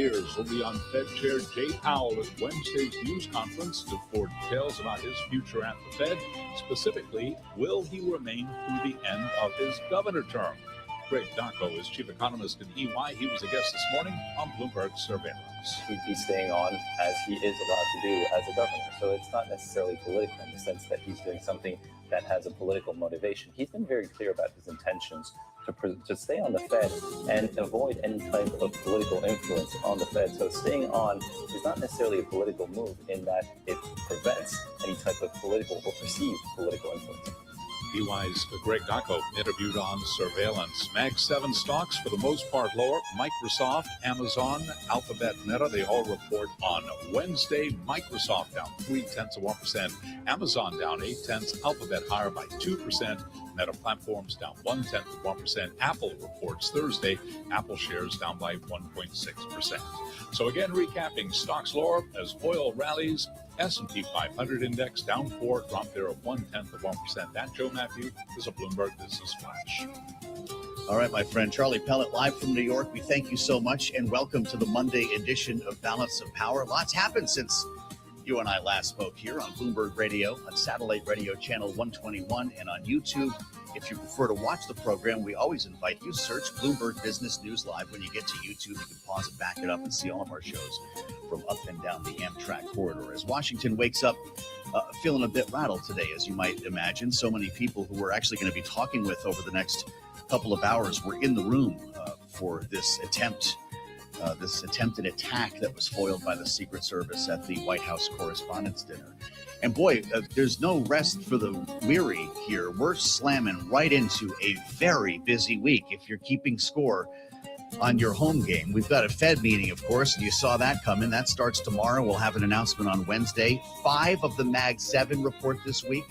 ears will be on Fed Chair Jay Powell at Wednesday's news conference for details about his future at the Fed. Specifically, will he remain through the end of his governor term? Greg Dacco is chief economist at EY. He was a guest this morning on Bloomberg Surveillance. He'd be staying on as he is allowed to do as a governor. So it's not necessarily political in the sense that he's doing something that has a political motivation. He's been very clear about his intentions to stay on the Fed and avoid any type of political influence on the Fed. So staying on is not necessarily a political move in that it prevents any type of political or perceived political influence. EY's Greg Dacco interviewed on Surveillance. Mag 7 stocks for the most part lower. Microsoft, Amazon, Alphabet, Meta, they all report on Wednesday. Microsoft down 0.3%. Amazon down 0.8. Alphabet higher by 2%. Meta Platforms down 0.1%. Apple reports Thursday. Apple shares down by 1.6%. So again, recapping, stocks lower as oil rallies. S&P 500 index down 4, drop there of 0.1%. That, Joe Matthew, is a Bloomberg Business Flash. All right, my friend Charlie Pellet, live from New York. We thank you so much, and welcome to the Monday edition of Balance of Power. Lots happened since you and I last spoke here on Bloomberg Radio, on Satellite Radio Channel 121, and on YouTube. If you prefer to watch the program, we always invite you. Search Bloomberg Business News Live. When you get to YouTube, you can pause it, back it up, and see all of our shows from up and down the Amtrak corridor. As Washington wakes up, feeling a bit rattled today, as you might imagine. So many people who we're actually going to be talking with over the next couple of hours were in the room for this attempted attack that was foiled by the Secret Service at the White House Correspondents' Dinner. And boy, there's no rest for the weary here. We're slamming right into a very busy week. If you're keeping score on your home game, we've got a Fed meeting, of course, and you saw that coming. That starts tomorrow. We'll have an announcement on Wednesday. 5 of the Mag 7 report this week.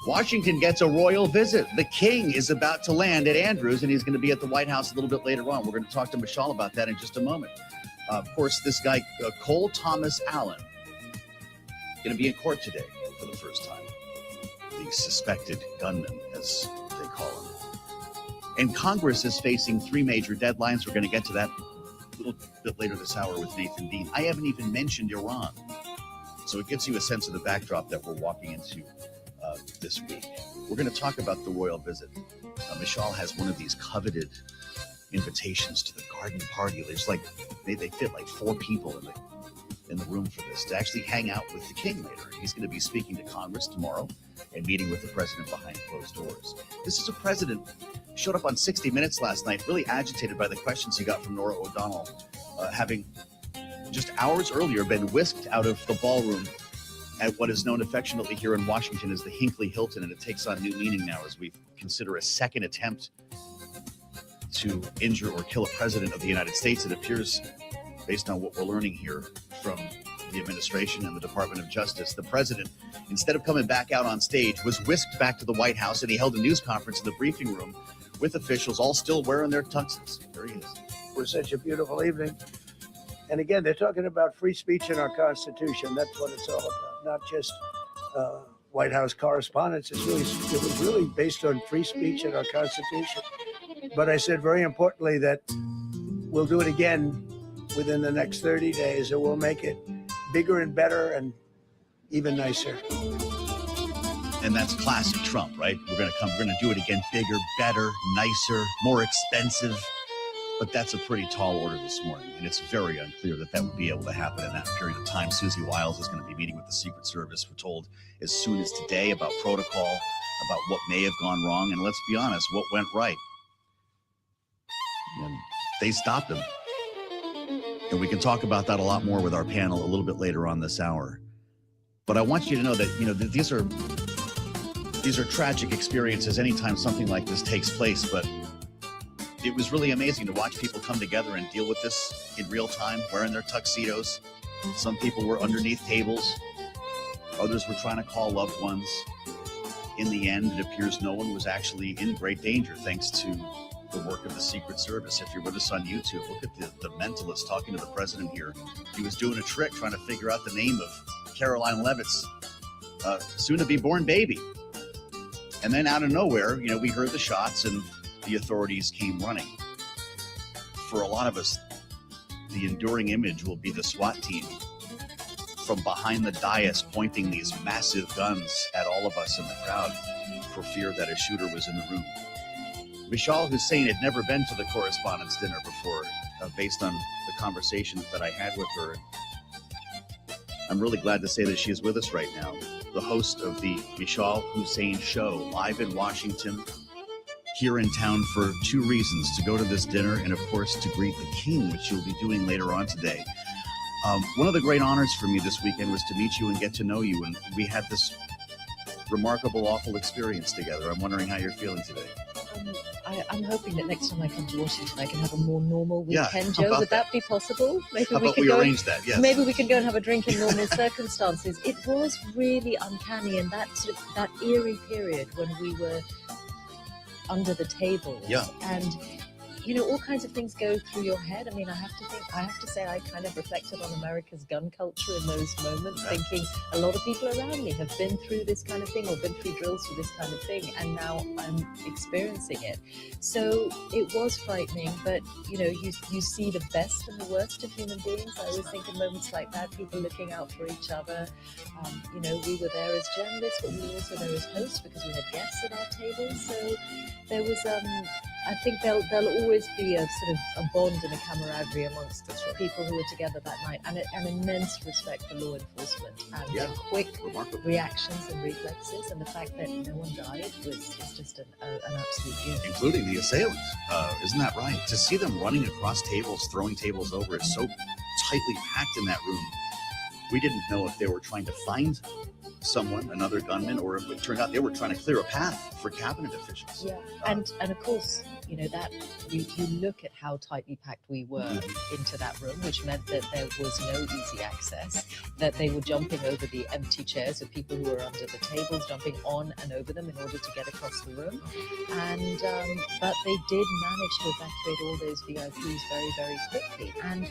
Washington gets a royal visit. The king is about to land at Andrews, and he's going to be at the White House a little bit later on. We're going to talk to Michelle about that in just a moment. Of course, this guy, Cole Thomas Allen, going to be in court today for the first time. The suspected gunman, as they call him. And Congress is facing 3 major deadlines. We're going to get to that a little bit later this hour with Nathan Dean. I haven't even mentioned Iran. So it gives you a sense of the backdrop that we're walking into this week. We're going to talk about the royal visit. Michelle has one of these coveted invitations to the garden party. There's like, they fit like 4 people in the room for this, to actually hang out with the king later. He's going to be speaking to Congress tomorrow and meeting with the president behind closed doors. This is a president who showed up on 60 Minutes last night, really agitated by the questions he got from Norah O'Donnell, having just hours earlier been whisked out of the ballroom at what is known affectionately here in Washington as the Hinckley Hilton, and it takes on new meaning now as we consider a second attempt to injure or kill a president of the United States. It appears, based on what we're learning here from the administration and the Department of Justice, the president, instead of coming back out on stage, was whisked back to the White House, and he held a news conference in the briefing room with officials all still wearing their tuxes. There he is. It was such a beautiful evening. And again, they're talking about free speech in our Constitution. That's what it's all about, not just White House correspondence. It was really based on free speech in our Constitution. But I said very importantly that we'll do it again within the next 30 days, and we'll make it bigger and better and even nicer. And that's classic Trump, right? We're going to do it again, bigger, better, nicer, more expensive. But that's a pretty tall order this morning, and it's very unclear that would be able to happen in that period of time. Susie Wiles is going to be meeting with the Secret Service, we're told, as soon as today about protocol, about what may have gone wrong, and let's be honest, what went right. And they stopped him. And we can talk about that a lot more with our panel a little bit later on this hour. But I want you to know that, these are tragic experiences anytime something like this takes place, but it was really amazing to watch people come together and deal with this in real time, wearing their tuxedos. Some people were underneath tables. Others were trying to call loved ones. In the end, it appears no one was actually in great danger thanks to the work of the Secret Service. If you're with us on YouTube, look at the mentalist talking to the president here. He was doing a trick trying to figure out the name of Caroline Leavitt's soon-to-be-born baby. And then out of nowhere, we heard the shots and the authorities came running. For a lot of us, the enduring image will be the SWAT team from behind the dais pointing these massive guns at all of us in the crowd for fear that a shooter was in the room. Mishal Hussein had never been to the correspondence dinner before, based on the conversations that I had with her. I'm really glad to say that she is with us right now, the host of the Mishal Hussein Show, live in Washington, here in town for two reasons: to go to this dinner and, of course, to greet the king, which you'll be doing later on today. One of the great honors for me this weekend was to meet you and get to know you, and we had this remarkable, awful experience together. I'm wondering how you're feeling today. I'm hoping that next time I come to Washington, I can have a more normal Yeah, weekend, how Joe. about Would that be possible? Maybe How about we go arrange that? Yes. Maybe we can go and have a drink in normal circumstances. It was really uncanny, and that sort of, that eerie period when we were under the table. Yeah. And you know, all kinds of things go through your head. I mean, I have to say I kind of reflected on America's gun culture in those moments, thinking a lot of people around me have been through this kind of thing or been through drills for this kind of thing, and now I'm experiencing it. So it was frightening, but you know, you see the best and the worst of human beings. I always think in moments like that, people looking out for each other. You know, we were there as journalists, but we were also there as hosts because we had guests at our table. So there was I think there'll always be a sort of a bond and a camaraderie amongst the people who were together that night, and an immense respect for law enforcement and their quick reactions and reflexes, and the fact that no one died is just an absolute gift. Including the assailants. Isn't that right? To see them running across tables, throwing tables over, is so tightly packed in that room. We didn't know if they were trying to find someone, another gunman, or if it turned out they were trying to clear a path for cabinet officials. Yeah, and of course, you know, that you look at how tightly packed we were into that room, which meant that there was no easy access, that they were jumping over the empty chairs of people who were under the tables, jumping on and over them in order to get across the room. And but they did manage to evacuate all those VIPs very, very quickly, and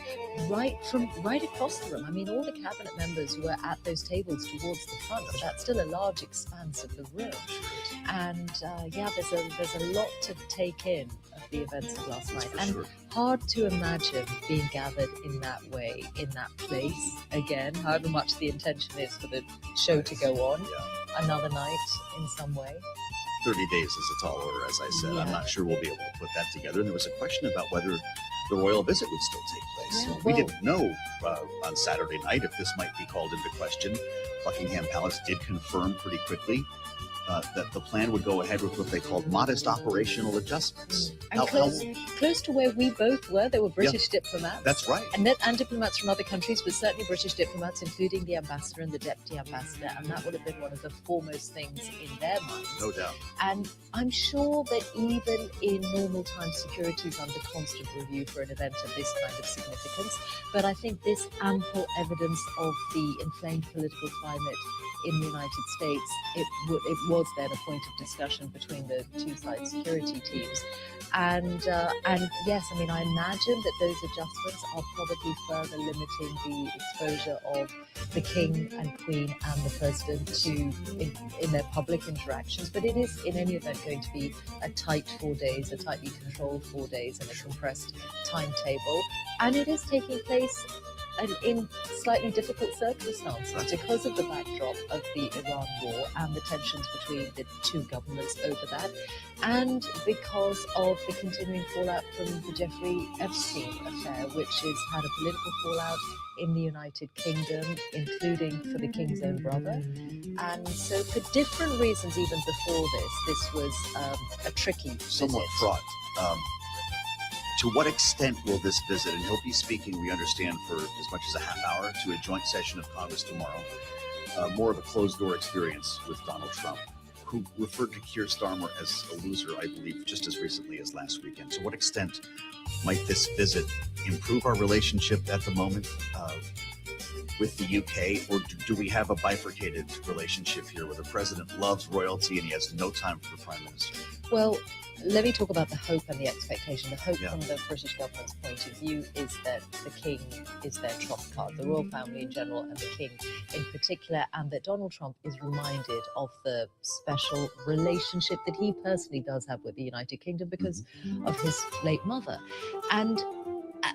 right across the room. I mean, all the cabinet members were at those tables towards the front, but that's still a large expanse of the room. And yeah, there's a lot to take in of the events of last night, and hard to imagine being gathered in that way, in that place again, however much the intention is for the show to go on another night in some way. 30 days is a tall order, as I said. I'm not sure we'll be able to put that together. And there was a question about whether the royal visit would still take place. Yeah, we didn't know on Saturday night if this might be called into question. Buckingham Palace did confirm pretty quickly that the plan would go ahead with what they called modest operational adjustments. And close to where we both were, there were British diplomats. That's right. And diplomats from other countries, but certainly British diplomats, including the ambassador and the deputy ambassador, and that would have been one of the foremost things in their minds. No doubt. And I'm sure that even in normal times, security is under constant review for an event of this kind of significance. But I think this ample evidence of the inflamed political climate in the United States, it was then a point of discussion between the two side security teams. And yes, I mean, I imagine that those adjustments are probably further limiting the exposure of the King and Queen and the President in their public interactions. But it is, in any event, going to be a tight 4 days, a tightly controlled 4 days, and a compressed timetable. And it is taking place in slightly difficult circumstances because of the backdrop of the Iran war and the tensions between the two governments over that, and because of the continuing fallout from the Jeffrey Epstein affair, which has had a political fallout in the United Kingdom, including for the King's own brother. And so for different reasons, even before this was a tricky somewhat visit. fraught. To what extent will this visit, and he'll be speaking, we understand, for as much as a half hour to a joint session of Congress tomorrow, more of a closed-door experience with Donald Trump, who referred to Keir Starmer as a loser, I believe, just as recently as last weekend. To what extent might this visit improve our relationship at the moment with the UK, or do we have a bifurcated relationship here where the president loves royalty and he has no time for the prime minister? Well, let me talk about the hope and the expectation. The hope from the British government's point of view is that the King is their trump card, the royal family in general and the King in particular, and that Donald Trump is reminded of the special relationship that he personally does have with the United Kingdom because of his late mother. And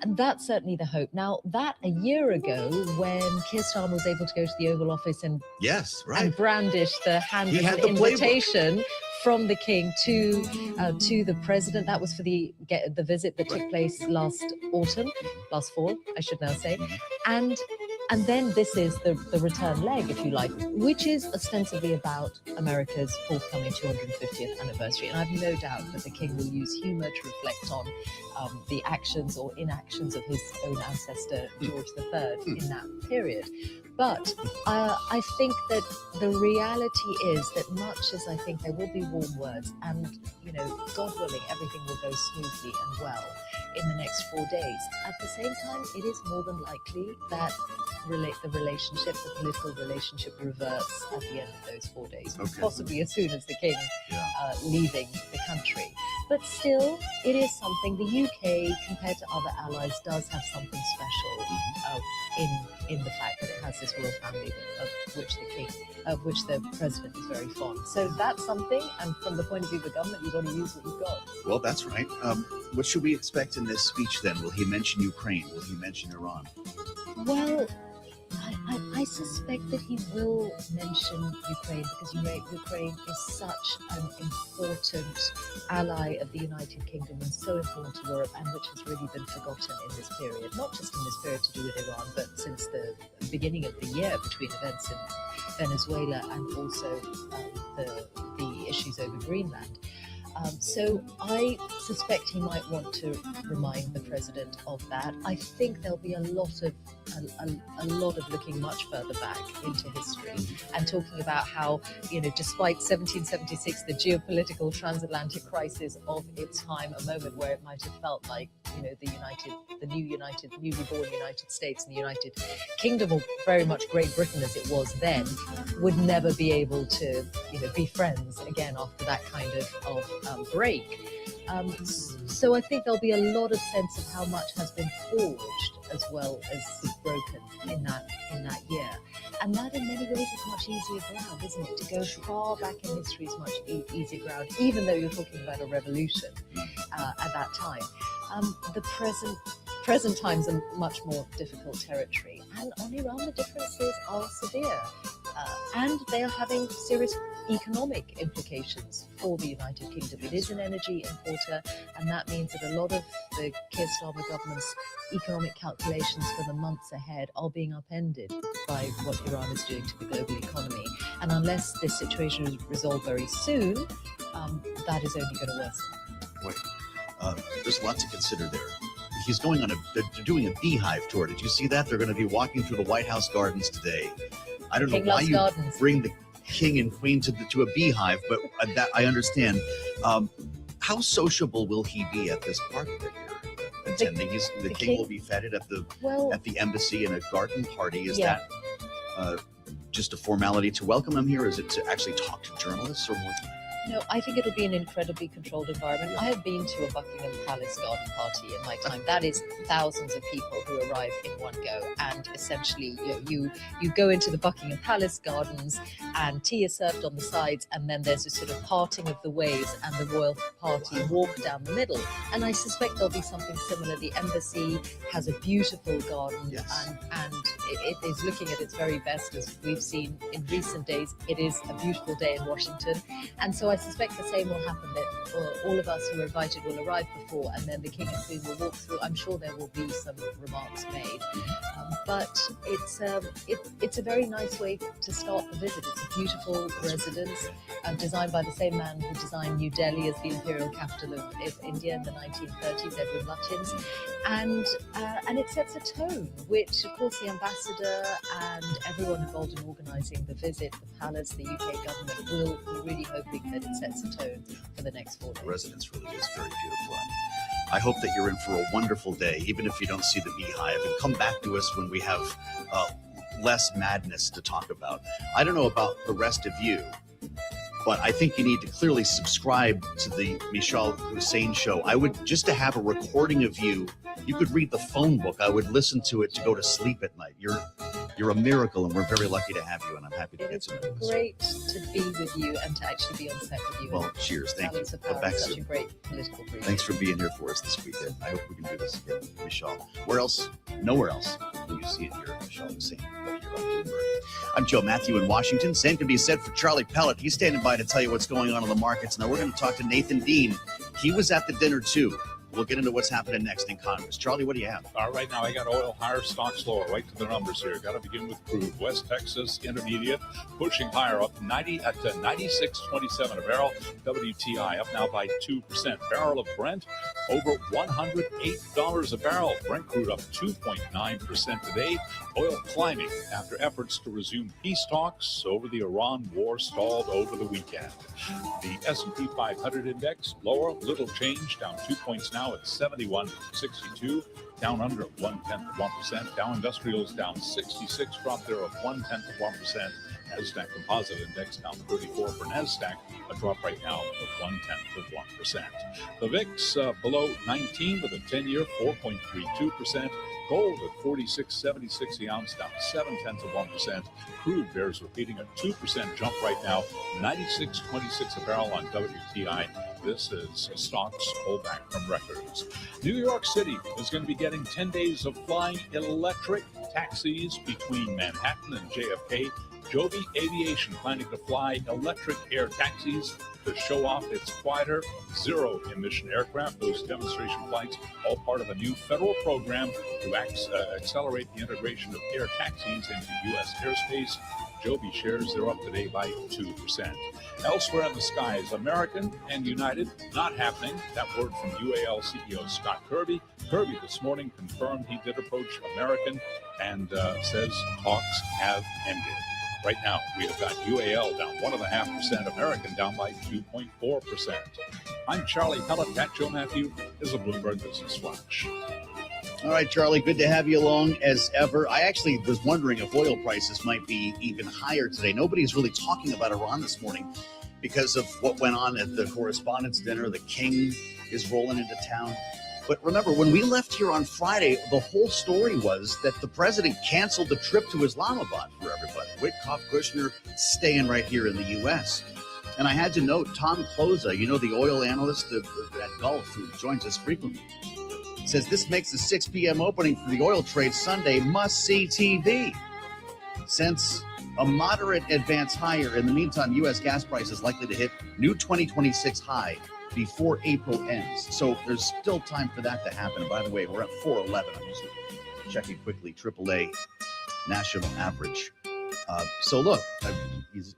And that's certainly the hope. Now, that a year ago, when Keir Starmer was able to go to the Oval Office and Yes, right. and brandish the He had handwritten the playbook. invitation from the king to the president. That was for the visit that took place last fall, I should now say, and then this is the return leg, if you like, which is ostensibly about America's forthcoming 250th anniversary. And I've no doubt that the king will use humour to reflect on the actions or inactions of his own ancestor George III in that period. But I think that the reality is that much as I think there will be warm words and, God willing, everything will go smoothly and well in the next 4 days. At the same time, it is more than likely that the political relationship reverts at the end of those 4 days, possibly as soon as the king leaving the country. But still, it is something. The UK, compared to other allies, does have something special in the fact that it has this royal family of which the president is very fond. So that's something. And from the point of view of the government, you've got to use what you've got. Well, that's right. What should we expect in this speech then? Will he mention Ukraine? Will he mention Iran? Well, I suspect that he will mention Ukraine because Ukraine is such an important ally of the United Kingdom and so important to Europe, and which has really been forgotten in this period, not just in this period to do with Iran, but since the beginning of the year between events in Venezuela and also the issues over Greenland. So I suspect he might want to remind the president of that. I think there'll be a lot of looking much further back into history and talking about how, despite 1776, the geopolitical transatlantic crisis of its time, a moment where it might have felt like, the newly born United States and the United Kingdom, or very much Great Britain as it was then, would never be able to, be friends again after that kind of break. So I think there'll be a lot of sense of how much has been forged as well as broken in that year. And that in many ways is much easier ground, isn't it? To go far back in history is much easier ground, even though you're talking about a revolution at that time. The present times are much more difficult territory. And on Iran, the differences are severe. And they are having serious economic implications for the United Kingdom. It is an energy importer, and that means that a lot of the Keir Starmer government's economic calculations for the months ahead are being upended by what Iran is doing to the global economy. And unless this situation is resolved very soon, that is only going to worsen. Wait, there's a lot to consider there. He's going on they're doing a beehive tour. Did you see that? They're going to be walking through the White House gardens today. I don't know why you bring the king and queen to a beehive, but that I understand. How sociable will he be at this party that you're attending? The king will be feted at the embassy in a garden party. Is that just a formality to welcome him here? Is it to actually talk to journalists or more? No, I think it'll be an incredibly controlled environment. I have been to a Buckingham Palace garden party in my time. That is thousands of people who arrive in one go, and essentially you go into the Buckingham Palace gardens and tea is served on the sides, and then there's a sort of parting of the ways and the royal party walk down the middle. And I suspect there'll be something similar. The embassy has a beautiful garden, and it is looking at its very best, as we've seen in recent days. It is a beautiful day in Washington, and so I suspect the same will happen, that all of us who are invited will arrive before, and then the king and queen will walk through. I'm sure there will be some remarks made, but it's a very nice way to start the visit. It's a beautiful residence designed by the same man who designed New Delhi as the imperial capital of India in the 1930s, Edward Lutyens, and it sets a tone, which of course the ambassador and everyone involved in organising the visit, the palace, the UK government, will be really hoping that it sets a tone for the next 4 days. The residence really is very beautiful. I hope that you're in for a wonderful day, even if you don't see the beehive, and come back to us when we have less madness to talk about. I don't know about the rest of you, but I think you need to clearly subscribe to the Michal Hussein show. I would, just to have a recording of you, you could read the phone book. I would listen to it to go to sleep at night. You're You're a miracle, and we're very lucky to have you, and I'm happy to It get is some news. great to be with you and to actually be on set with you. Well, cheers. Thank you. Balance of Come Power back is such soon. a great political brief. Thanks for being here for us this weekend. I hope we can do this again, Michelle. Where else? Nowhere else will you see it here, Michelle Hussein, right here on Bloomberg. I'm Joe Matthew in Washington. Same can be said for Charlie Pellet. He's standing by to tell you what's going on in the markets. Now we're going to talk to Nathan Dean. He was at the dinner too. We'll get into what's happening next in Congress. Charlie, what do you have? Right now I got oil higher, stocks lower. Right to the numbers here. Got to begin with crude. West Texas Intermediate pushing higher up 90 at 96.27 a barrel. WTI up now by 2%. Barrel of Brent over $108 a barrel. Brent crude up 2.9% today. Oil climbing after efforts to resume peace talks over the Iran war stalled over the weekend. The S&P 500 index lower, little change, down 2 points now at 71.62, down under 0.1%. Dow Industrials down 66, drop there of 0.1%. Nasdaq Composite Index down 34 for Nasdaq, a drop right now of 0.1%. The VIX below 19 with a 10-year 4.32%. Gold at 46.76 the ounce, down 0.7%. Crude bears repeating a 2% jump right now, 96.26 a barrel on WTI. This is stocks pullback from records. New York City is going to be getting 10 days of flying electric taxis between Manhattan and JFK. Joby Aviation planning to fly electric air taxis to show off its quieter, zero-emission aircraft. Those demonstration flights, all part of a new federal program to accelerate the integration of air taxis into U.S. airspace. Joby shares they're up today by 2%. Elsewhere in the skies, American and United, not happening. That word from UAL CEO Scott Kirby. Kirby this morning confirmed he did approach American and says talks have ended. Right now, we have got UAL down 1.5%, American down by 2.4%. I'm Charlie Pellet. That Joe Matthew is a Bloomberg Business Flash. All right, Charlie, good to have you along as ever. I actually was wondering if oil prices might be even higher today. Nobody's really talking about Iran this morning because of what went on at the Correspondents' Dinner. The king is rolling into town. But remember, when we left here on Friday, the whole story was that the president canceled the trip to Islamabad for everybody. Witkoff, Kushner staying right here in the U.S. And I had to note, Tom Closa, you know, the oil analyst at Gulf who joins us frequently, says this makes the 6 p.m. opening for the oil trade Sunday must-see TV. Since a moderate advance higher, in the meantime, U.S. gas price is likely to hit new 2026 high before April ends. So there's still time for that to happen. And by the way, we're at 411. I'm just checking quickly, AAA national average. So look,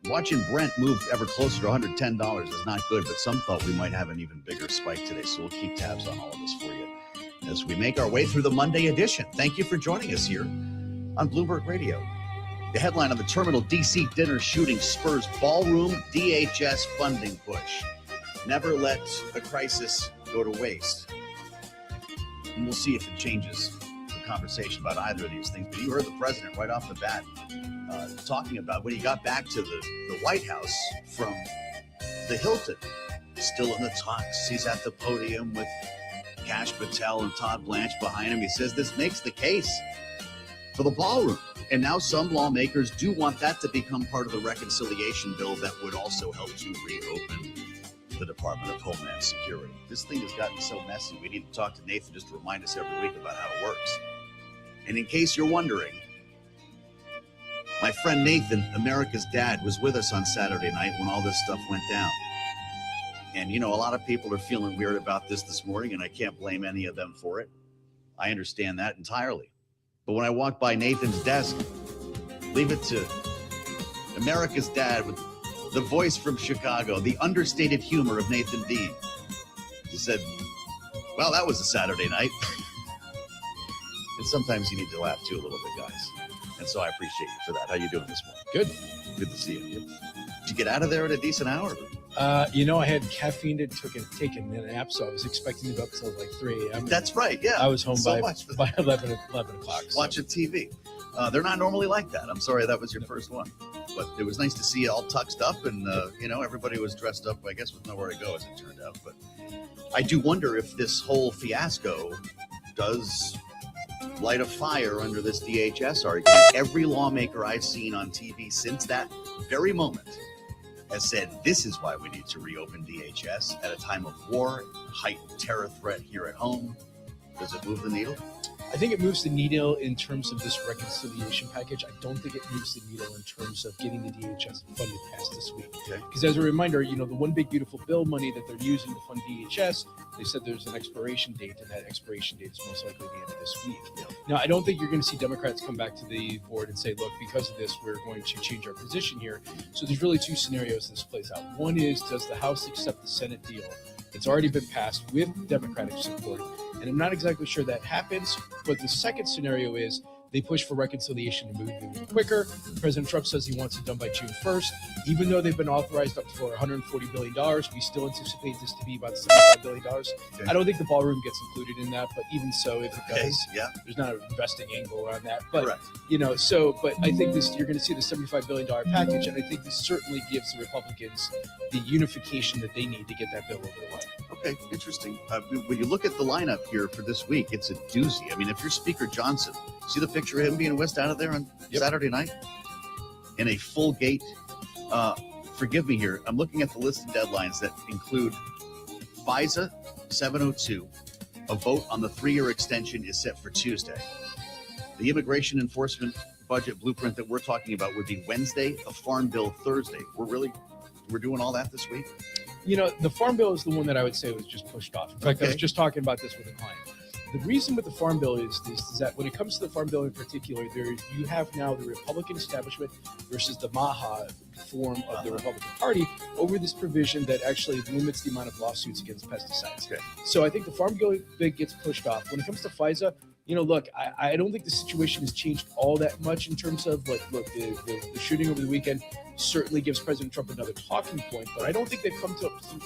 watching Brent move ever closer to $110 is not good, but some thought we might have an even bigger spike today. So we'll keep tabs on all of this for you as we make our way through the Monday edition. Thank you for joining us here on Bloomberg Radio. The headline on the Terminal DC dinner shooting spurs ballroom DHS funding push. Never let a crisis go to waste. And we'll see if it changes the conversation about either of these things. But you heard the president right off the bat talking about when he got back to the White House from the Hilton, still in the talks. He's at the podium with Kash Patel and Todd Blanche behind him. He says this makes the case for the ballroom. And now some lawmakers do want that to become part of the reconciliation bill that would also help to reopen the Department of Homeland Security. This thing has gotten so messy. We need to talk to Nathan just to remind us every week about how it works. And in case you're wondering, my friend Nathan, America's dad, was with us on Saturday night when all this stuff went down. And, you know, a lot of people are feeling weird about this morning, and I can't blame any of them for it. I understand that entirely. But when I walked by Nathan's desk, leave it to America's dad with the voice from Chicago, the understated humor of Nathan Dean. He said, well, that was a Saturday night. And sometimes you need to laugh too a little bit, guys. And so I appreciate you for that. How you doing this morning? Good. Good to see you. Did you get out of there at a decent hour? I had caffeine to taken a nap, so I was expecting to go up until like 3 a.m. That's right, yeah. I was home So by 11 o'clock. So. Watching TV. They're not normally like that. I'm sorry that was your first one. But it was nice to see you all tucked up and, everybody was dressed up, I guess, with nowhere to go, as it turned out. But I do wonder if this whole fiasco does light a fire under this DHS argument. Every lawmaker I've seen on TV since that very moment has said this is why we need to reopen DHS at a time of war, heightened terror threat here at home. Does it move the needle? I think it moves the needle in terms of this reconciliation package. I don't think it moves the needle in terms of getting the DHS funded past this week. Because as a reminder, the one big beautiful bill money that they're using to fund DHS, they said there's an expiration date, and that expiration date is most likely the end of this week. Now, I don't think you're going to see Democrats come back to the board and say, look, because of this, we're going to change our position here. So there's really two scenarios this plays out. One is, does the House accept the Senate deal that's already been passed with Democratic support? And I'm not exactly sure that happens, but the second scenario is they push for reconciliation to move even quicker. President Trump says he wants it done by June 1st. Even though they've been authorized up for $140 billion, we still anticipate this to be about $75 billion. Okay. I don't think the ballroom gets included in that, but even so, if it does, there's not an investing angle on that. But, but I think you're going to see the $75 billion package, and I think this certainly gives the Republicans the unification that they need to get that bill over the line. Okay, interesting. When you look at the lineup here for this week, it's a doozy. I mean, if you're Speaker Johnson, see the picture of him being whisked out of there on Saturday night in a full gate. Forgive me here. I'm looking at the list of deadlines that include FISA 702. A vote on the 3-year extension is set for Tuesday. The immigration enforcement budget blueprint that we're talking about would be Wednesday, the Farm Bill Thursday. We're doing all that this week? The Farm Bill is the one that I would say was just pushed off. In fact, I was just talking about this with a client. The reason with the Farm Bill is that when it comes to the Farm Bill in particular, you have now the Republican establishment versus the Maha form of the Republican Party over this provision that actually limits the amount of lawsuits against pesticides. Okay. So I think the Farm Bill gets pushed off. When it comes to FISA, look, I don't think the situation has changed all that much in terms of the shooting over the weekend certainly gives President Trump another talking point, but I don't think they've come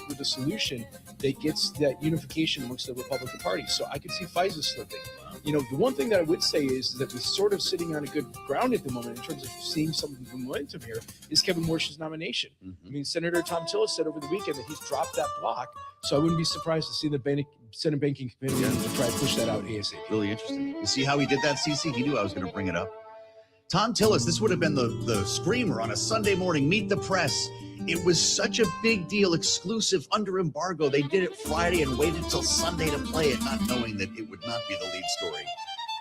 with a solution that gets that unification amongst the Republican Party. So I could see FISA slipping. The one thing that I would say is that we're sort of sitting on a good ground at the moment in terms of seeing some of the momentum here is Kevin Warsh's nomination. Mm-hmm. I mean, Senator Tom Tillis said over the weekend that he's dropped that block, so I wouldn't be surprised to see the Senate Banking Committee to try to push that out ASAP. Really interesting. You see how he did that, CC? He knew I was going to bring it up. Tom Tillis, this would have been the screamer on a Sunday morning, Meet the Press. It was such a big deal, exclusive, under embargo. They did it Friday and waited until Sunday to play it, not knowing that it would not be the lead story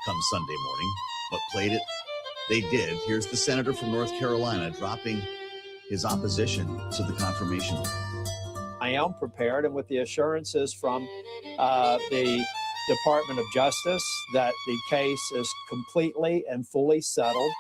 come Sunday morning, but played it. They did. Here's the senator from North Carolina dropping his opposition to the confirmation. I am prepared, and with the assurances from the Department of Justice that the case is completely and fully settled,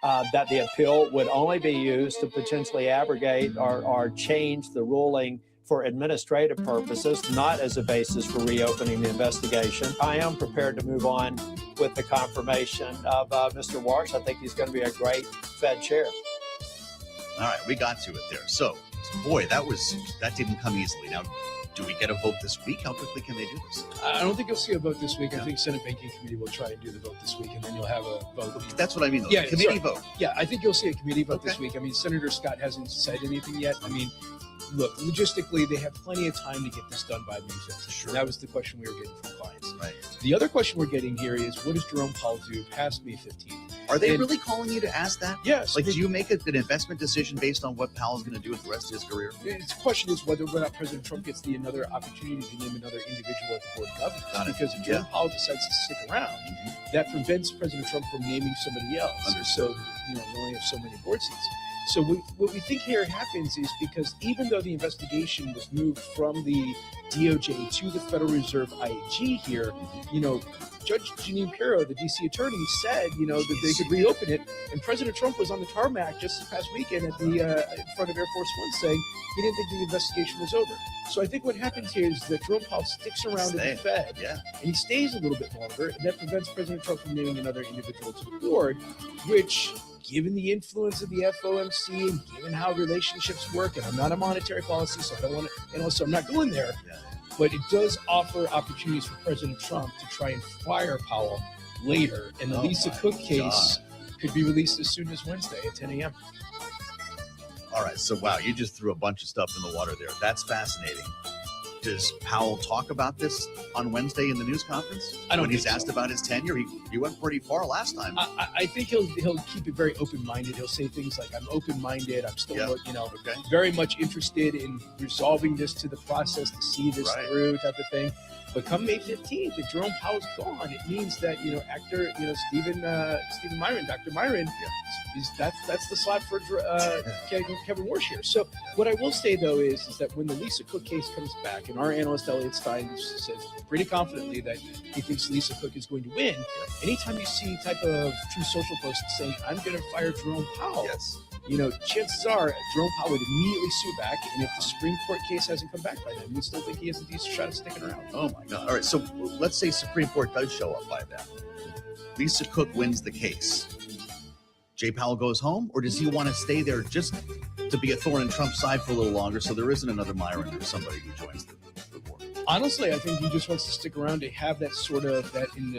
that the appeal would only be used to potentially abrogate or change the ruling for administrative purposes, not as a basis for reopening the investigation. I am prepared to move on with the confirmation of Mr. Warsh. I think he's going to be a great Fed chair. All right, we got to it there. So, boy, that didn't come easily. Now, do we get a vote this week? How quickly can they do this? I don't think you'll see a vote this week. I think Senate Banking Committee will try and do the vote this week, and then you'll have a vote. That's what I mean, though. Yeah, committee vote. Yeah, I think you'll see a committee vote this week. I mean, Senator Scott hasn't said anything yet. I mean, look, logistically, they have plenty of time to get this done by May 5th. Sure. That was the question we were getting from clients. Right. The other question we're getting here is, what does Jerome Powell do past May 15th? Are they really calling you to ask that? Yes. Like, do you make an investment decision based on what Powell's going to do with the rest of his career? The question is whether or not President Trump gets another opportunity to name another individual at the Board of Governors. Because if Jerome Powell decides to stick around, that prevents President Trump from naming somebody else. So, you only have so many board seats. So what we think here happens is because even though the investigation was moved from the DOJ to the Federal Reserve IAG here, Judge Jeanine Pirro, the D.C. attorney, said, that they could reopen it. And President Trump was on the tarmac just this past weekend at the in front of Air Force One saying he didn't think the investigation was over. So I think what happens here is that Jerome Powell sticks around in the Fed, and he stays a little bit longer, and that prevents President Trump from naming another individual to the board, which, given the influence of the FOMC and given how relationships work, and I'm not a monetary policy, so I don't want to, and also I'm not going there, but it does offer opportunities for President Trump to try and fire Powell later. And the Lisa Cook case could be released as soon as Wednesday at 10 a.m. All right. So, wow, you just threw a bunch of stuff in the water there. That's fascinating. Does Powell talk about this on Wednesday in the news conference? I don't When he's think asked so. about his tenure, he went pretty far last time. I think he'll keep it very open-minded. He'll say things like, "I'm open-minded. I'm still, Okay. very much interested in resolving this to the process to see this Right. through," type of thing. But come May 15th, if Jerome Powell's gone, it means that actor Stephen Myron, Dr. Myron, that's the slot for Kevin Warsh here. So what I will say though is that when the Lisa Cook case comes back, and our analyst Elliot Stein says pretty confidently that he thinks Lisa Cook is going to win. Anytime you see type of True Social posts saying, "I'm going to fire Jerome Powell," Yes. chances are Jerome Powell would immediately sue back, and if the Supreme Court case hasn't come back by then, we still think he has a decent shot at sticking around. Oh my God. All right. So let's say Supreme Court does show up by then. Lisa Cook wins the case. Jay Powell goes home, or does he want to stay there just to be a thorn in Trump's side for a little longer so there isn't another Myron or somebody who joins the war? Honestly, I think he just wants to stick around to have that sort of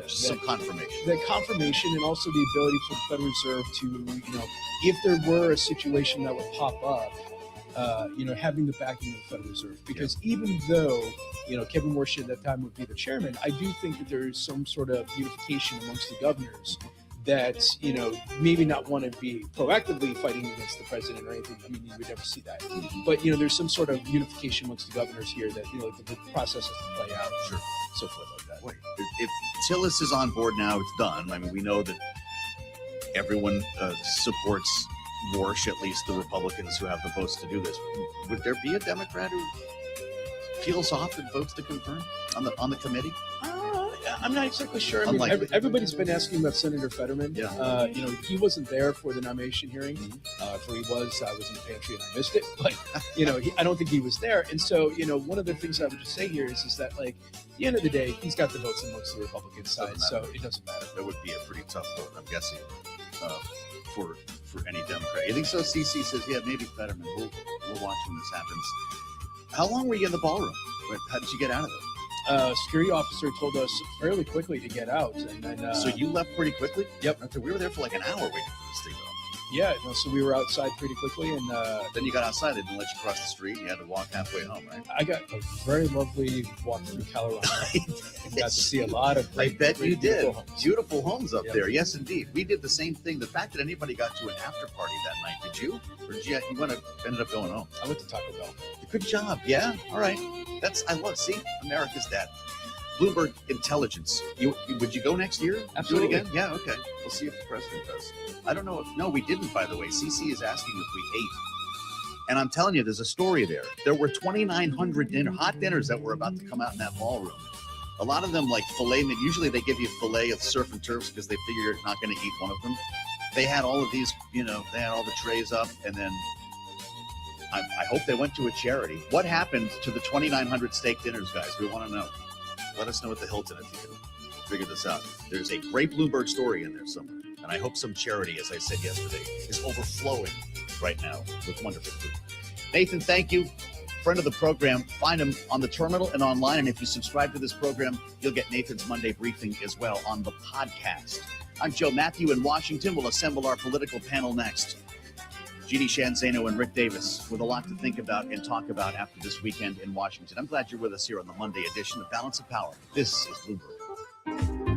Some confirmation. that confirmation, and also the ability for the Federal Reserve to, if there were a situation that would pop up, having the backing of the Federal Reserve. Because even though, Kevin Warsh at that time would be the chairman, I do think that there is some sort of unification amongst the governors that, maybe not want to be proactively fighting against the president or anything. I mean, you would never see that. But, there's some sort of unification amongst the governors here that, the process has to play out. Sure. So forth like that. Wait, if Tillis is on board now, it's done. I mean, we know that everyone supports Warsh, at least the Republicans who have the votes to do this. Would there be a Democrat who peels off and votes to confirm on the committee? I'm not exactly sure. I mean, Unlikely. everybody's been asking about Senator Fetterman. Yeah. He wasn't there for the nomination hearing. For he was, I was in the pantry and I missed it. But I don't think he was there. And so, one of the things I would just say here is that, like, at the end of the day, he's got the votes amongst the Republican side, so it doesn't matter. That would be a pretty tough vote, I'm guessing, for any Democrat. You think so? CC says, yeah, maybe Fetterman. We'll watch when this happens. How long were you in the ballroom? How did you get out of it? Security officer told us fairly quickly to get out, and then So you left pretty quickly? Yep. Okay, we were there for like an hour waiting for this thing to open. yeah, no, so we were outside pretty quickly, and Then you got outside. They didn't let you cross the street. You had to walk halfway home, right? I got a very lovely walk through Colorado. And got to see a lot of I great, bet great you did. beautiful homes. Beautiful homes up Yep. there. Yes, indeed. We did the same thing. The fact that anybody got to an after party that night, did you? Or did you ended up going home? I went to Taco Bell. Good job. Yeah. All right. See, America's that. Bloomberg Intelligence. Would you go next year? Absolutely. Do it again? Yeah. Okay. We'll see if the president does. I don't know. No, we didn't, by the way. CC is asking if we ate. And I'm telling you, there's a story there. There were 2,900 hot dinners that were about to come out in that ballroom. A lot of them like filet. Usually they give you filet of surf and turfs because they figure you're not going to eat one of them. They had all of these, they had all the trays up, and then I hope they went to a charity. What happened to the 2,900 steak dinners, guys? We want to know. Let us know at the Hilton if you can figure this out. There's a great Bloomberg story in there somewhere. And I hope some charity, as I said yesterday, is overflowing right now with wonderful food. Nathan, thank you. Friend of the program. Find him on the terminal and online. And if you subscribe to this program, you'll get Nathan's Monday briefing as well on the podcast. I'm Joe Matthew in Washington. We'll assemble our political panel next. Jeannie Shanzano and Rick Davis with a lot to think about and talk about after this weekend in Washington. I'm glad you're with us here on the Monday edition of Balance of Power. This is Bloomberg.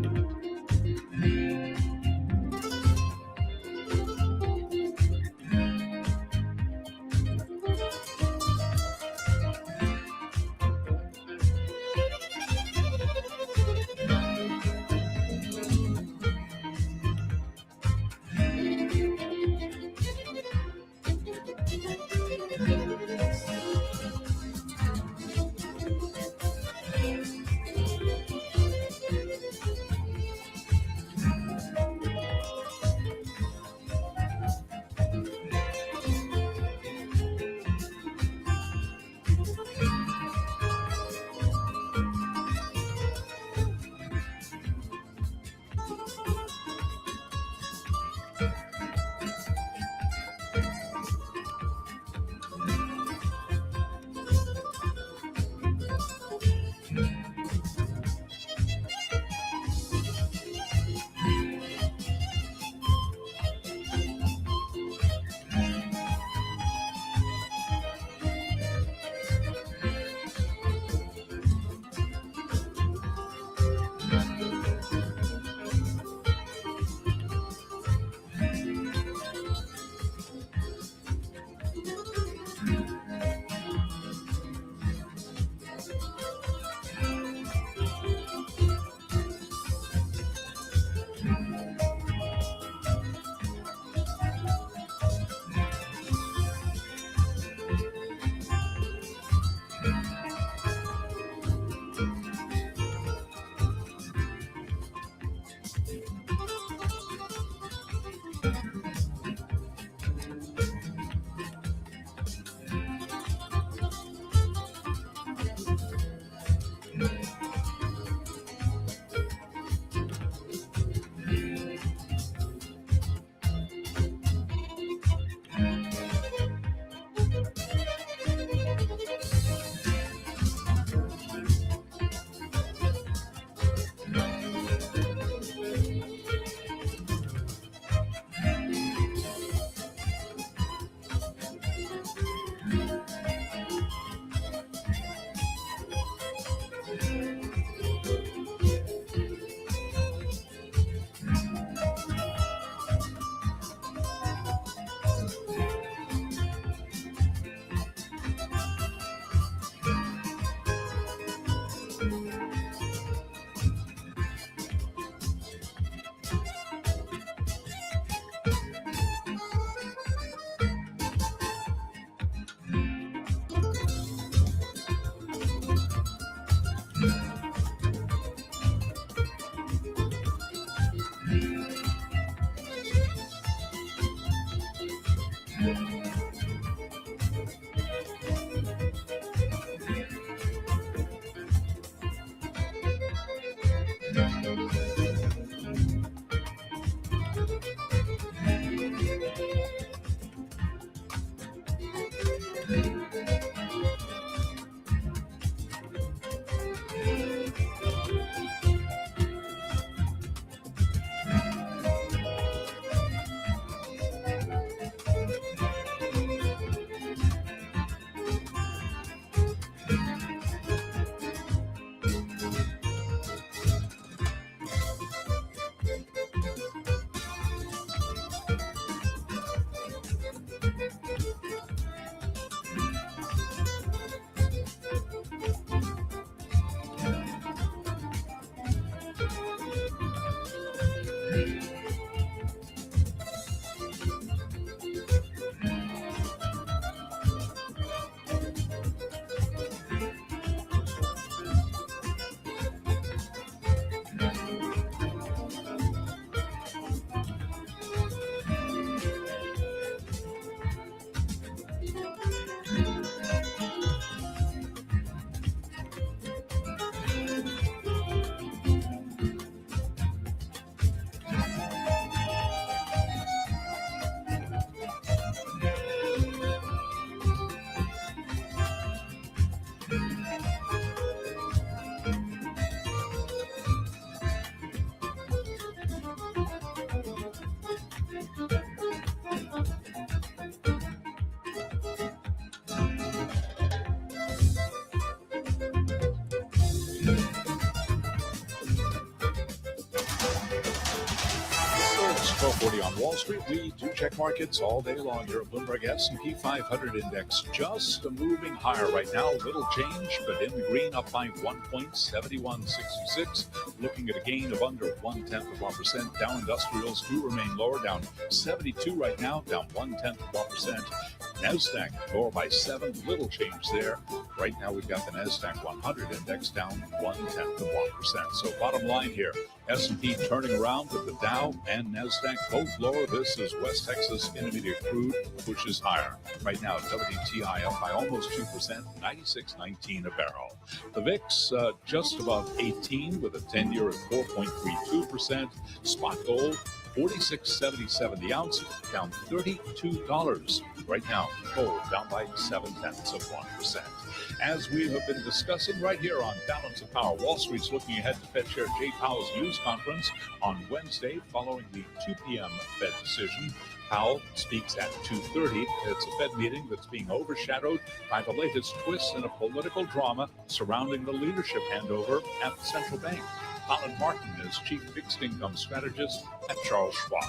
It's 1240 on Wall Street. We do check markets all day long here at Bloomberg. S&P 500 index just moving higher right now. Little change, but in the green, up by 1.7166. Looking at a gain of under 0.1%. Dow Industrials do remain lower, down 72 right now, down 0.1%. Nasdaq lower by 7, little change there. Right now we've got the Nasdaq 100 index down 0.1%. So bottom line here, S&P turning around with the Dow and Nasdaq both lower. This is West Texas Intermediate Crude, which is higher. Right now, WTI up by almost 2%, 96.19 a barrel. The VIX just above 18 with a 10-year at 4.32%. Spot gold, $46.77 the ounce, down $32 right now. Gold down by 0.7%. As we have been discussing right here on Balance of Power, Wall Street's looking ahead to Fed Chair Jay Powell's news conference on Wednesday following the 2 p.m. Fed decision. Powell speaks at 2:30. It's a Fed meeting that's being overshadowed by the latest twist in a political drama surrounding the leadership handover at the central bank. Colin Martin is Chief Fixed Income Strategist at Charles Schwab.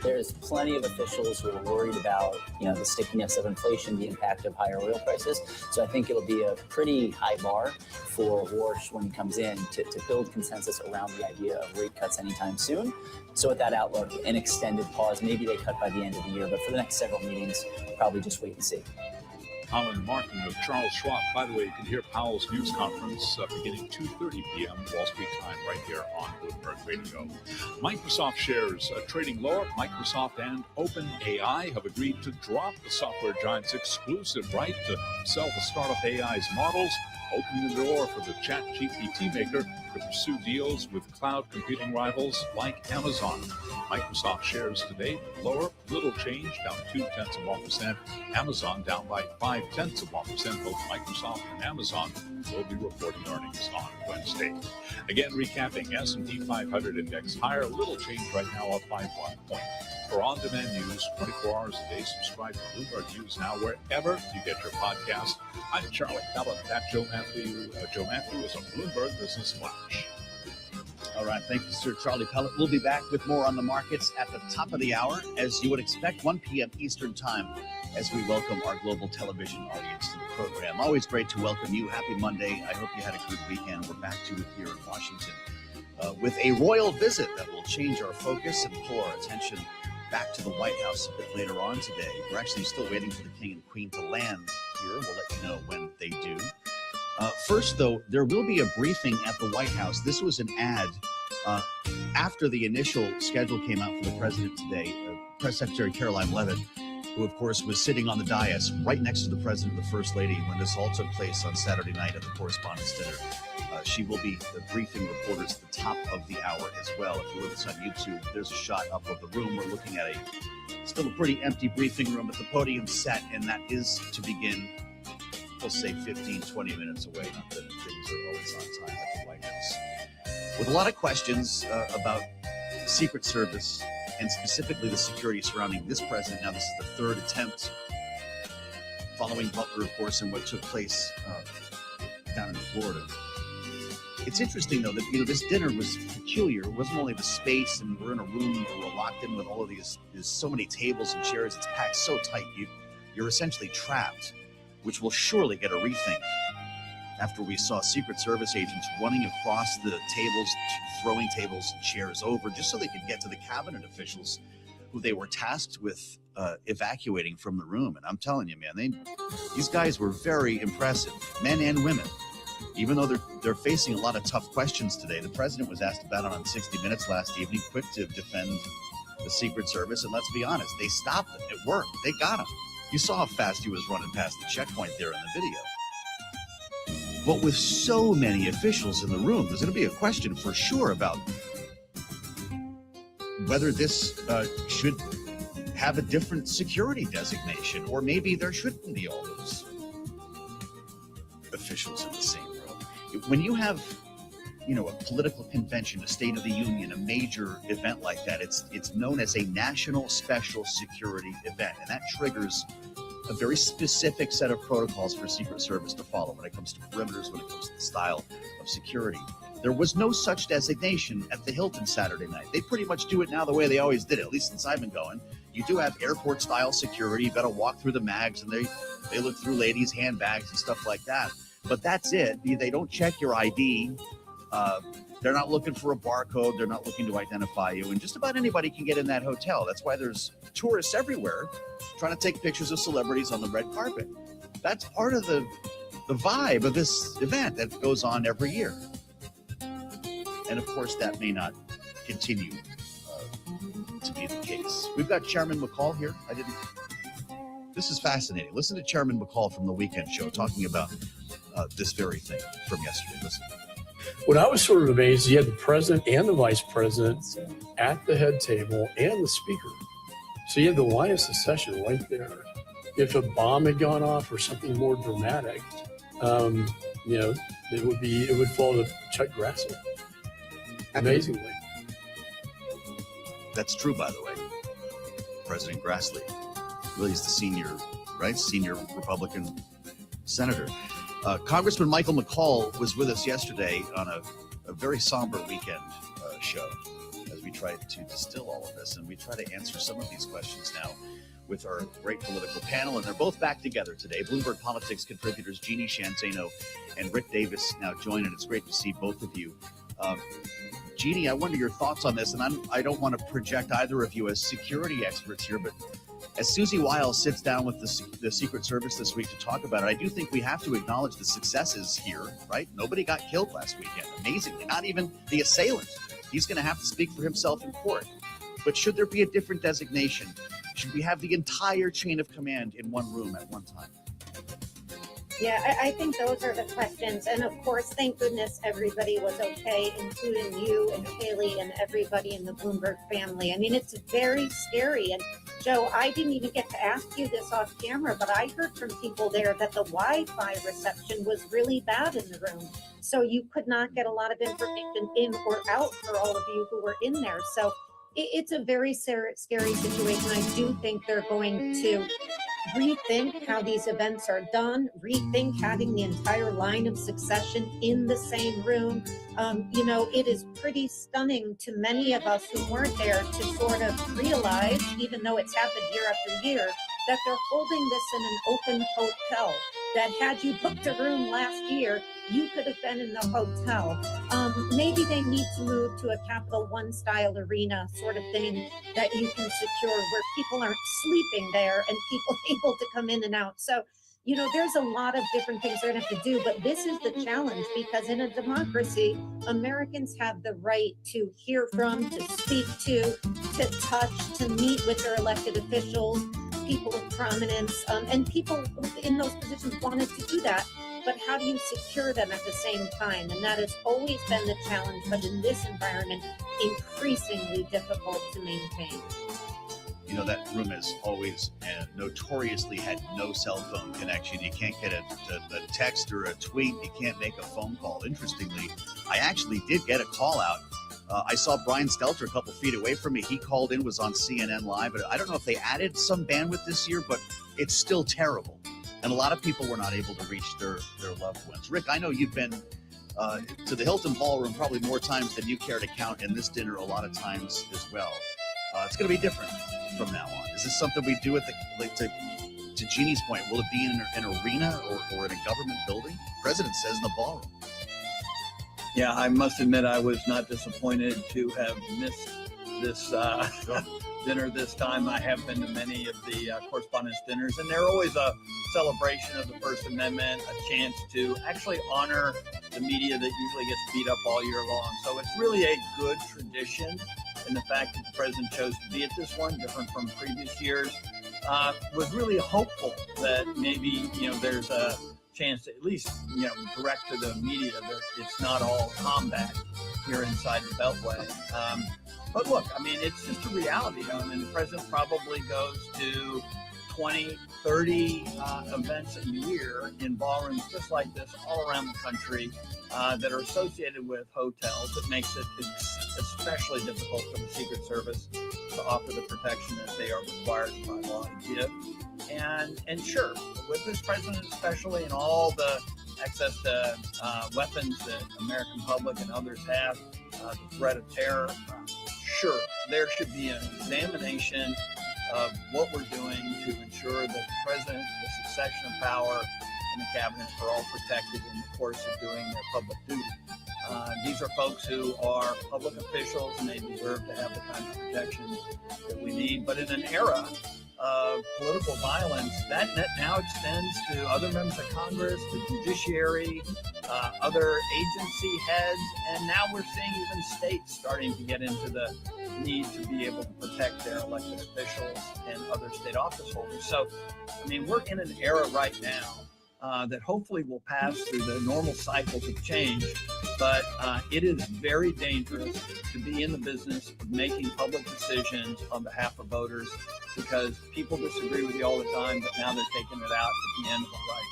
There's plenty of officials who are worried about, the stickiness of inflation, the impact of higher oil prices. So I think it'll be a pretty high bar for Warsh when he comes in to build consensus around the idea of rate cuts anytime soon. So with that outlook, an extended pause, maybe they cut by the end of the year, but for the next several meetings, probably just wait and see. Alan Martin of Charles Schwab. By the way, you can hear Powell's news conference beginning 2:30 p.m. Wall Street time right here on Bloomberg Radio. Microsoft shares trading lower. Microsoft and OpenAI have agreed to drop the software giant's exclusive right to sell the startup AI's models, opening the door for the ChatGPT maker to pursue deals with cloud computing rivals like Amazon. Microsoft shares today lower, little change, down 0.2%. Amazon down by 0.5%. Both Microsoft and Amazon will be reporting earnings on Wednesday. Again, recapping, S&P 500 index higher, little change right now, up by 1 point. For on-demand news, 24 hours a day, subscribe to Bloomberg News Now wherever you get your podcast. I'm Charlie Pellet. That Joe Matthew. Joe Matthew is a Bloomberg Business Flash. All right. Thank you, Sir Charlie Pellet. We'll be back with more on the markets at the top of the hour, as you would expect, 1 p.m. Eastern Time, as we welcome our global television audience to the program. Always great to welcome you. Happy Monday. I hope you had a good weekend. We're back to it here in Washington with a royal visit that will change our focus and pull our attention back to the White House a bit later on today. We're actually still waiting for the King and Queen to land here. We'll let you know when they do. First, though, there will be a briefing at the White House. This was an ad after the initial schedule came out for the president today. Press Secretary Caroline Leavitt, who, of course, was sitting on the dais right next to the president and the first lady when this all took place on Saturday night at the Correspondents' Dinner. She will be the briefing reporters at the top of the hour as well. If you look at this on YouTube, there's a shot up of the room. We're looking at still a pretty empty briefing room, but the podium's set, and that is to begin, we'll say 15, 20 minutes away. Not that things are always on time at the White House. With a lot of questions about the Secret Service and specifically the security surrounding this president. Now, this is the third attempt following Butler, of course, and what took place down in Florida. It's interesting, though, that this dinner was peculiar. It wasn't only the space, and we're in a room where we're locked in with all of these. There's so many tables and chairs. It's packed so tight. You're essentially trapped, which will surely get a rethink after we saw Secret Service agents running across the tables, throwing tables and chairs over just so they could get to the cabinet officials who they were tasked with evacuating from the room. And I'm telling you, man, these guys were very impressive, men and women. Even though they're facing a lot of tough questions today. The president was asked about it on 60 Minutes last evening, quick to defend the Secret Service. And let's be honest, they stopped him. It worked. They got him. You saw how fast he was running past the checkpoint there in the video. But with so many officials in the room, there's going to be a question for sure about whether this should have a different security designation, or maybe there shouldn't be all those officials in the same room. When you have, a political convention, a State of the Union, a major event like that, it's known as a national special security event, and that triggers a very specific set of protocols for Secret Service to follow when it comes to perimeters, when it comes to the style of security. There was no such designation at the Hilton Saturday night. They pretty much do it now the way they always did it, at least since I've been going. You do have airport-style security. You've got to walk through the mags, and they look through ladies' handbags and stuff like that. But that's it. They don't check your ID. They're not looking for a barcode. They're not looking to identify you. And just about anybody can get in that hotel. That's why there's tourists everywhere trying to take pictures of celebrities on the red carpet. That's part of the vibe of this event that goes on every year. And of course, that may not continue to be the case. We've got Chairman McCall here. This is fascinating. Listen to Chairman McCall from the Weekend Show talking about this very thing from yesterday. Listen. What I was sort of amazed, you had the president and the vice president at the head table and the speaker. So you had the line of succession right there. If a bomb had gone off or something more dramatic, it would fall to Chuck Grassley. Amazingly. That's true, by the way. President Grassley. Really, he's the senior Republican senator. Congressman Michael McCall was with us yesterday on a very somber weekend show as we tried to distill all of this, and we try to answer some of these questions now with our great political panel, and they're both back together today. Bloomberg Politics contributors Jeannie Shanzano and Rick Davis now join, and it's great to see both of you. Jeannie, I wonder your thoughts on this, and I don't want to project either of you as security experts here, but as Susie Wiles sits down with the Secret Service this week to talk about it, I do think we have to acknowledge the successes here, right? Nobody got killed last weekend, amazingly, not even the assailant. He's going to have to speak for himself in court. But should there be a different designation? Should we have the entire chain of command in one room at one time? Yeah, I think those are the questions. And of course, thank goodness everybody was okay, including you and Haley and everybody in the Bloomberg family. I mean, it's very scary. And Joe, I didn't even get to ask you this off camera, but I heard from people there that the Wi-Fi reception was really bad in the room. So you could not get a lot of information in or out for all of you who were in there. So it's a very scary situation. I do think they're going to rethink how these events are done, rethink having the entire line of succession in the same room. It is pretty stunning to many of us who weren't there to sort of realize, even though it's happened year after year, that they're holding this in an open hotel, that had you booked a room last year, you could have been in the hotel. Maybe they need to move to a Capital One style arena sort of thing that you can secure where people aren't sleeping there and people able to come in and out. So, there's a lot of different things they're going to have to do, but this is the challenge because in a democracy, Americans have the right to hear from, to speak to touch, to meet with their elected officials, people of prominence, and people in those positions wanted to do that. But how do you secure them at the same time? And that has always been the challenge, but in this environment, increasingly difficult to maintain. That room has always notoriously had no cell phone connection. You can't get a text or a tweet. You can't make a phone call. Interestingly, I actually did get a call out. I saw Brian Stelter a couple feet away from me. He called in, was on CNN Live. I don't know if they added some bandwidth this year, but it's still terrible. And a lot of people were not able to reach their loved ones. Rick, I know you've been to the Hilton Ballroom probably more times than you care to count, and this dinner a lot of times as well. It's going to be different from now on. Is this something we do to Jeannie's point? Will it be in an arena or in a government building? The president says in the ballroom. Yeah, I must admit I was not disappointed to have missed this dinner this time. I have been to many of the correspondence dinners, and they're always a celebration of the First Amendment, a chance to actually honor the media that usually gets beat up all year long. So it's really a good tradition. And the fact that the president chose to be at this one, different from previous years, was really hopeful that maybe, there's a chance to at least, direct to the media that it's not all combat here inside the Beltway. But look, it's just a reality. The president probably goes to 20, 30 events a year in ballrooms just like this all around the country that are associated with hotels. It makes it especially difficult for the Secret Service to offer the protection that they are required by law to give. And sure, with this president especially and all the access to weapons that American public and others have, the threat of terror, sure, there should be an examination of what we're doing to ensure that the president, the succession of power, and the cabinet are all protected in the course of doing their public duty. These are folks who are public officials, and they deserve to have the kind of protection that we need. But in an era of political violence, that now extends to other members of Congress, the judiciary, other agency heads, and now we're seeing even states starting to get into the need to be able to protect their elected officials and other state office holders. So, we're in an era right now that hopefully will pass through the normal cycles of change, but it is very dangerous to be in the business of making public decisions on behalf of voters because people disagree with you all the time, but now they're taking it out at the end of the right.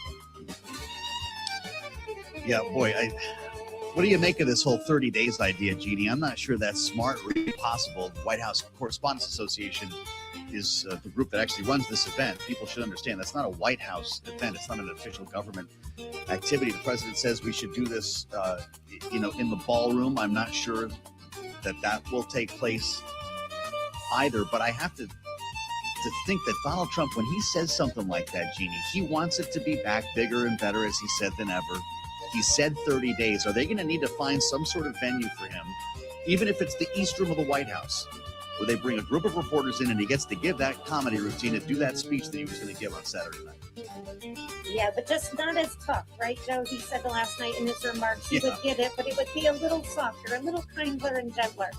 Yeah, boy, what do you make of this whole 30 days idea, Jeannie? I'm not sure that's smart or even possible. The White House Correspondents Association is the group that actually runs this event. People should understand that's not a White House event. It's not an official government activity. The president says we should do this, in the ballroom. I'm not sure that will take place either, but I have to think that Donald Trump, when he says something like that, Jeannie, he wants it to be back bigger and better, as he said, than ever. He said 30 days. Are they going to need to find some sort of venue for him, even if it's the East Room of the White House, where they bring a group of reporters in and he gets to give that comedy routine and do that speech that he was going to give on Saturday night. Yeah, but just not as tough, right, Joe? He said last night in his remarks he would get it, but it would be a little softer, a little kinder and gentler.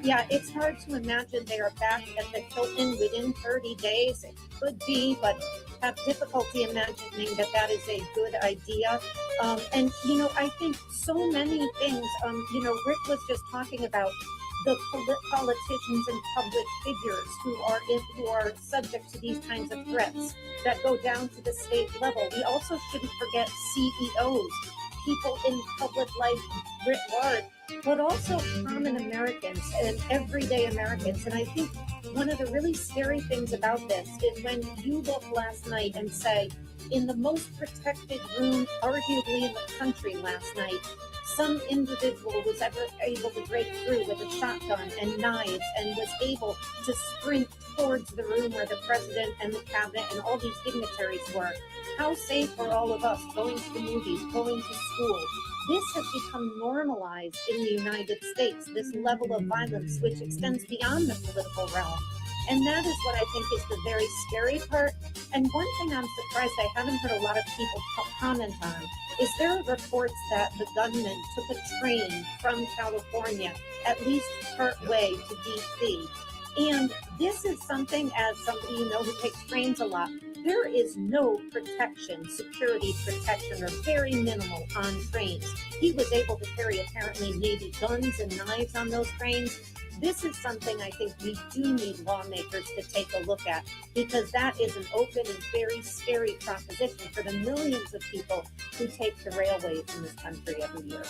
Yeah, it's hard to imagine they are back at the Hilton within 30 days. It could be, but have difficulty imagining that is a good idea. And, I think so many things, Rick was just talking about the politicians and public figures who are subject to these kinds of threats that go down to the state level. We also shouldn't forget CEOs, people in public life writ large, but also common Americans and everyday Americans. And I think one of the really scary things about this is when you look last night and say, in the most protected room, arguably in the country last night, some individual was ever able to break through with a shotgun and knives and was able to sprint towards the room where the president and the cabinet and all these dignitaries were. How safe are all of us going to the movies, going to school? This has become normalized in the United States, this level of violence, which extends beyond the political realm. And that is what I think is the very scary part. And one thing I'm surprised I haven't heard a lot of people comment on is there are reports that the gunman took a train from California, at least part way to DC. And this is something, as somebody who takes trains a lot, there is no protection, security protection, or very minimal on trains. He was able to carry apparently maybe guns and knives on those trains. This is something I think we do need lawmakers to take a look at, because that is an open and very scary proposition for the millions of people who take the railways in this country every year.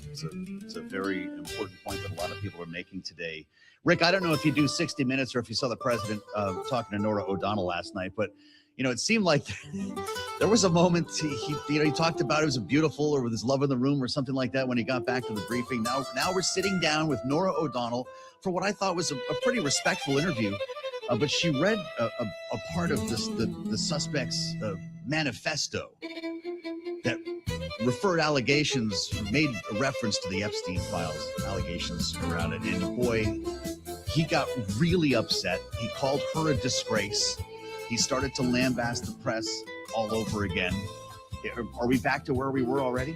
It's a very important point that a lot of people are making today. Rick, I don't know if you do 60 Minutes or if you saw the president talking to Norah O'Donnell last night, but it seemed like there was a moment he talked about it was beautiful or with his love in the room or something like that when he got back to the briefing. Now we're sitting down with Norah O'Donnell for what I thought was a pretty respectful interview. But she read a part of the suspect's manifesto that referred allegations, made a reference to the Epstein files, allegations around it. And boy, he got really upset. He called her a disgrace. He started to lambast the press all over again. Are we back to where we were already?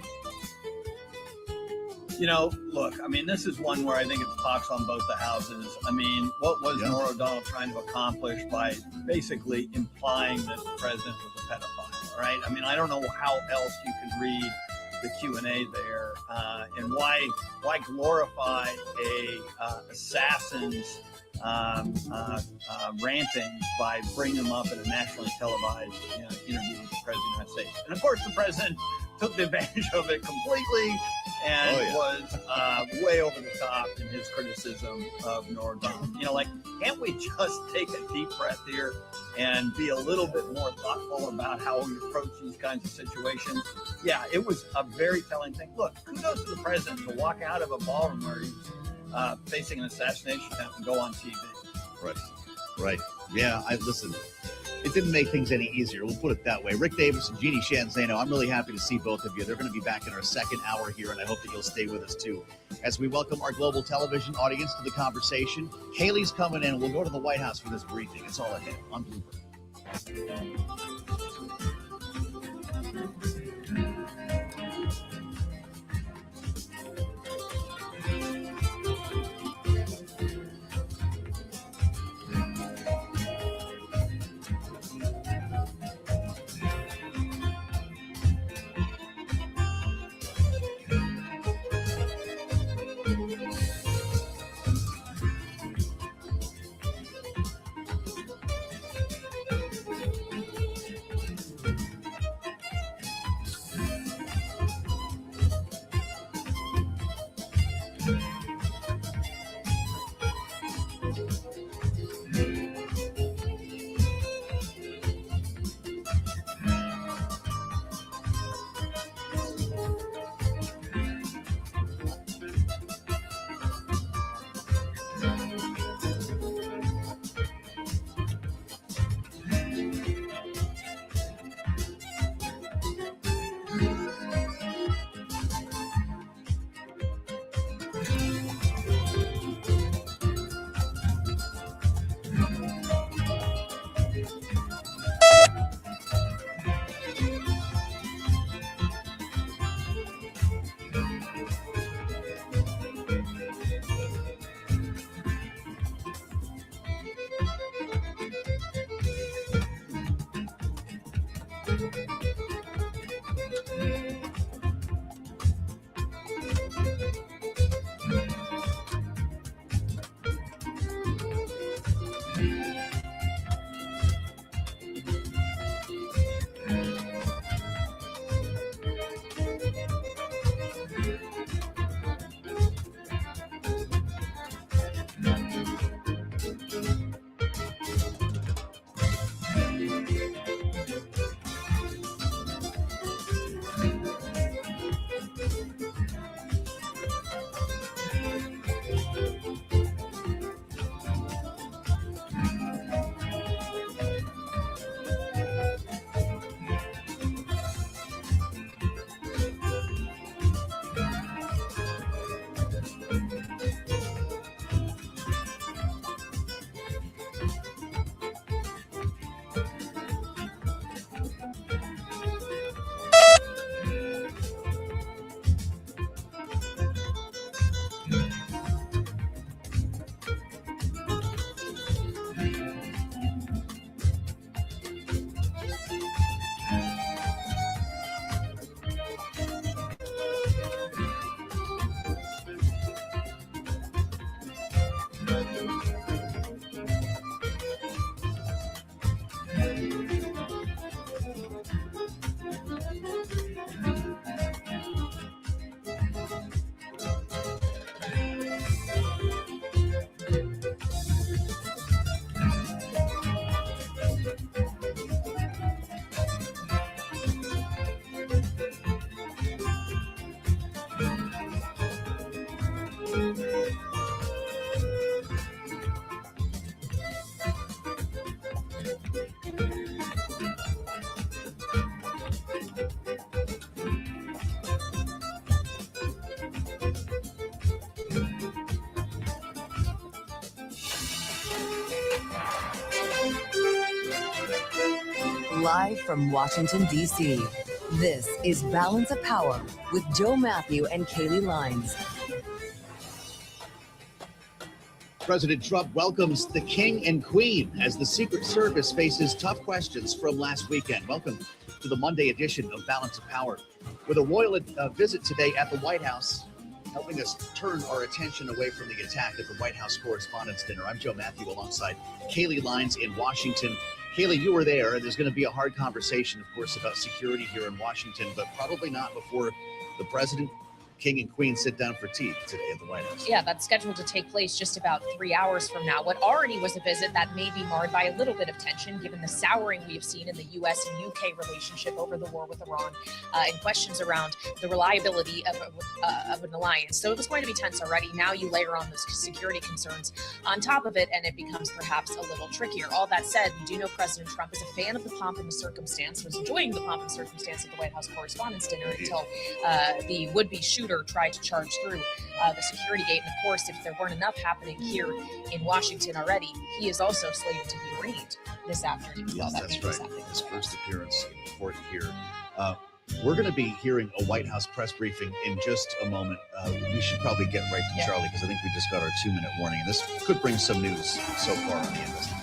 Look, this is one where I think it's pox on both the houses. What was Norah O'Donnell trying to accomplish by basically implying that the president was a pedophile, right? I don't know how else you could read the Q&A there, and why glorify assassin's ranting by bringing them up in a nationally televised interview with the president of the United States. And of course, the president took advantage of it completely and was way over the top in his criticism of Norah O'Donnell. Can't we just take a deep breath here and be a little bit more thoughtful about how we approach these kinds of situations? Yeah, it was a very telling thing. Look, kudos to the president to walk out of a ballroom where he's facing an assassination attempt and go on TV. Right. Yeah, listen. It didn't make things any easier. We'll put it that way. Rick Davis and Jeannie Shanzano, I'm really happy to see both of you. They're going to be back in our second hour here, and I hope that you'll stay with us, too, as we welcome our global television audience to the conversation. Haley's coming in. We'll go to the White House for this briefing. It's all ahead on Bloomberg. Live from Washington, D.C., this is Balance of Power with Joe Matthew and Kaylee Lines. President Trump welcomes the King and Queen as the Secret Service faces tough questions from last weekend. Welcome to the Monday edition of Balance of Power. With a royal visit today at the White House, helping us turn our attention away from the attack at the White House Correspondents' Dinner. I'm Joe Matthew alongside Kaylee Lines in Washington. Kaylee, you were there. There's going to be a hard conversation, of course, about security here in Washington, but probably not before the president, King and Queen sit down for tea today at the White House. Yeah, that's scheduled to take place just about 3 hours from now. What already was a visit that may be marred by a little bit of tension, given the souring we have seen in the U.S. and U.K. relationship over the war with Iran and questions around the reliability of an alliance. So it was going to be tense already. Now you layer on those security concerns on top of it, and it becomes perhaps a little trickier. All that said, we do know President Trump is a fan of the pomp and the circumstance, was enjoying the pomp and circumstance at the White House Correspondents' Dinner until the would-be shooter tried to charge through the security gate. And of course, if there weren't enough happening here in Washington already, he is also slated to be arraigned this afternoon. Yes, that's right. His first appearance in court here. We're going to be hearing a White House press briefing in just a moment. We should probably get right to Charlie, because I think we just got our 2-minute warning, and this could bring some news so far on the investigation.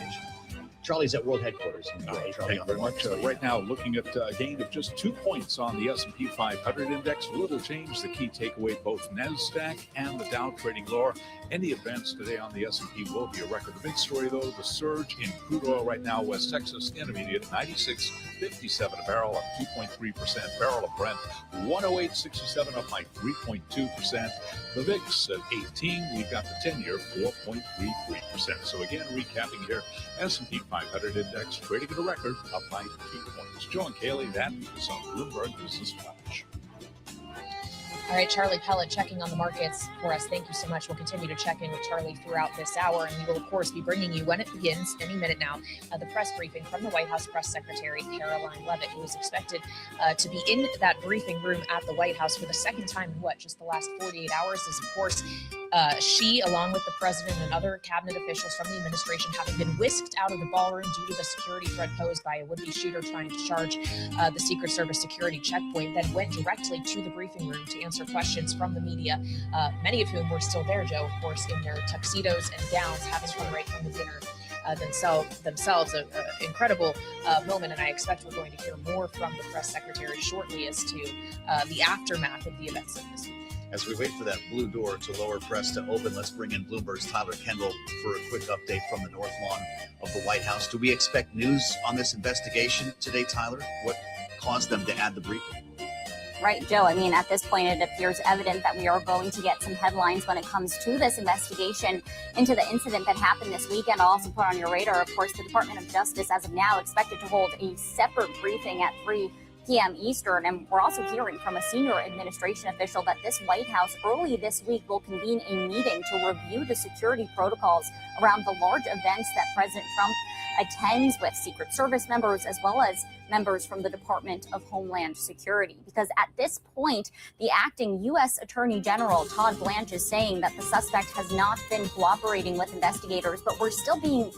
Charlie's at World Headquarters. Charlie, thank you very much. Right now, looking at a gain of just 2 points on the S&P 500 index. Little change. The key takeaway, both Nasdaq and the Dow trading lower. Any advance today on the S&P will be a record. The big story, though, the surge in crude oil right now. West Texas Intermediate, 96.57 a barrel, up 2.3%. Barrel of Brent, 108.67, up by 3.2%. The VIX at 18. We've got the 10-year, 4.33%. So again, recapping here, S&P 500 index trading at a record, up by 2 points. Joe and Kaylee, that is on Bloomberg Business Watch. All right, Charlie Pellet checking on the markets for us. Thank you so much. We'll continue to check in with Charlie throughout this hour, and we will, of course, be bringing you, when it begins, any minute now, the press briefing from the White House Press Secretary, Caroline Leavitt, who is expected to be in that briefing room at the White House for the second time in, just the last 48 hours, is, of course, she, along with the president and other cabinet officials from the administration, having been whisked out of the ballroom due to the security threat posed by a would-be shooter trying to charge the Secret Service security checkpoint, then went directly to the briefing room to answer questions from the media, many of whom were still there, Joe, of course, in their tuxedos and gowns, having come right from the dinner. themselves. An incredible moment, and I expect we're going to hear more from the press secretary shortly as to the aftermath of the events of this week. As we wait for that blue door to lower press to open, let's bring in Bloomberg's Tyler Kendall for a quick update from the North Lawn of the White House. Do we expect news on this investigation today, Tyler? What caused them to add the briefing? Right, Joe. I mean, at this point, it appears evident that we are going to get some headlines when it comes to this investigation into the incident that happened this weekend. I'll also put on your radar, of course, the Department of Justice, as of now, expected to hold a separate briefing at 3 p.m. Eastern. And we're also hearing from a senior administration official that this White House early this week will convene a meeting to review the security protocols around the large events that President Trump attends with Secret Service members as well as members from the Department of Homeland Security. Because at this point, the acting U.S. Attorney General, Todd Blanche, is saying that the suspect has not been cooperating with investigators, but we're still being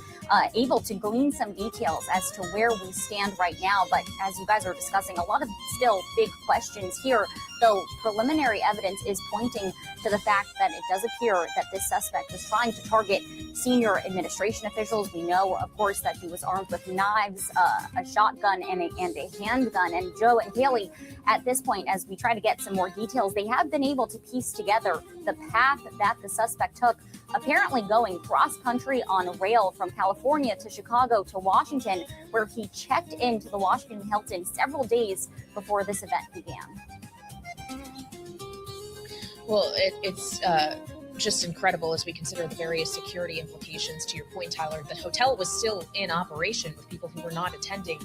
able to glean some details as to where we stand right now. But as you guys are discussing, a lot of still big questions here, though preliminary evidence is pointing to the fact that it does appear that this suspect was trying to target senior administration officials. We know, of course, that he was armed with knives, a shotgun, and a handgun. And Joe and Haley, at this point, as we try to get some more details, they have been able to piece together the path that the suspect took, apparently going cross-country on rail from California to Chicago to Washington, where he checked into the Washington Hilton several days before this event began. Well, it's just incredible as we consider the various security implications. To your point, Tyler, the hotel was still in operation with people who were not attending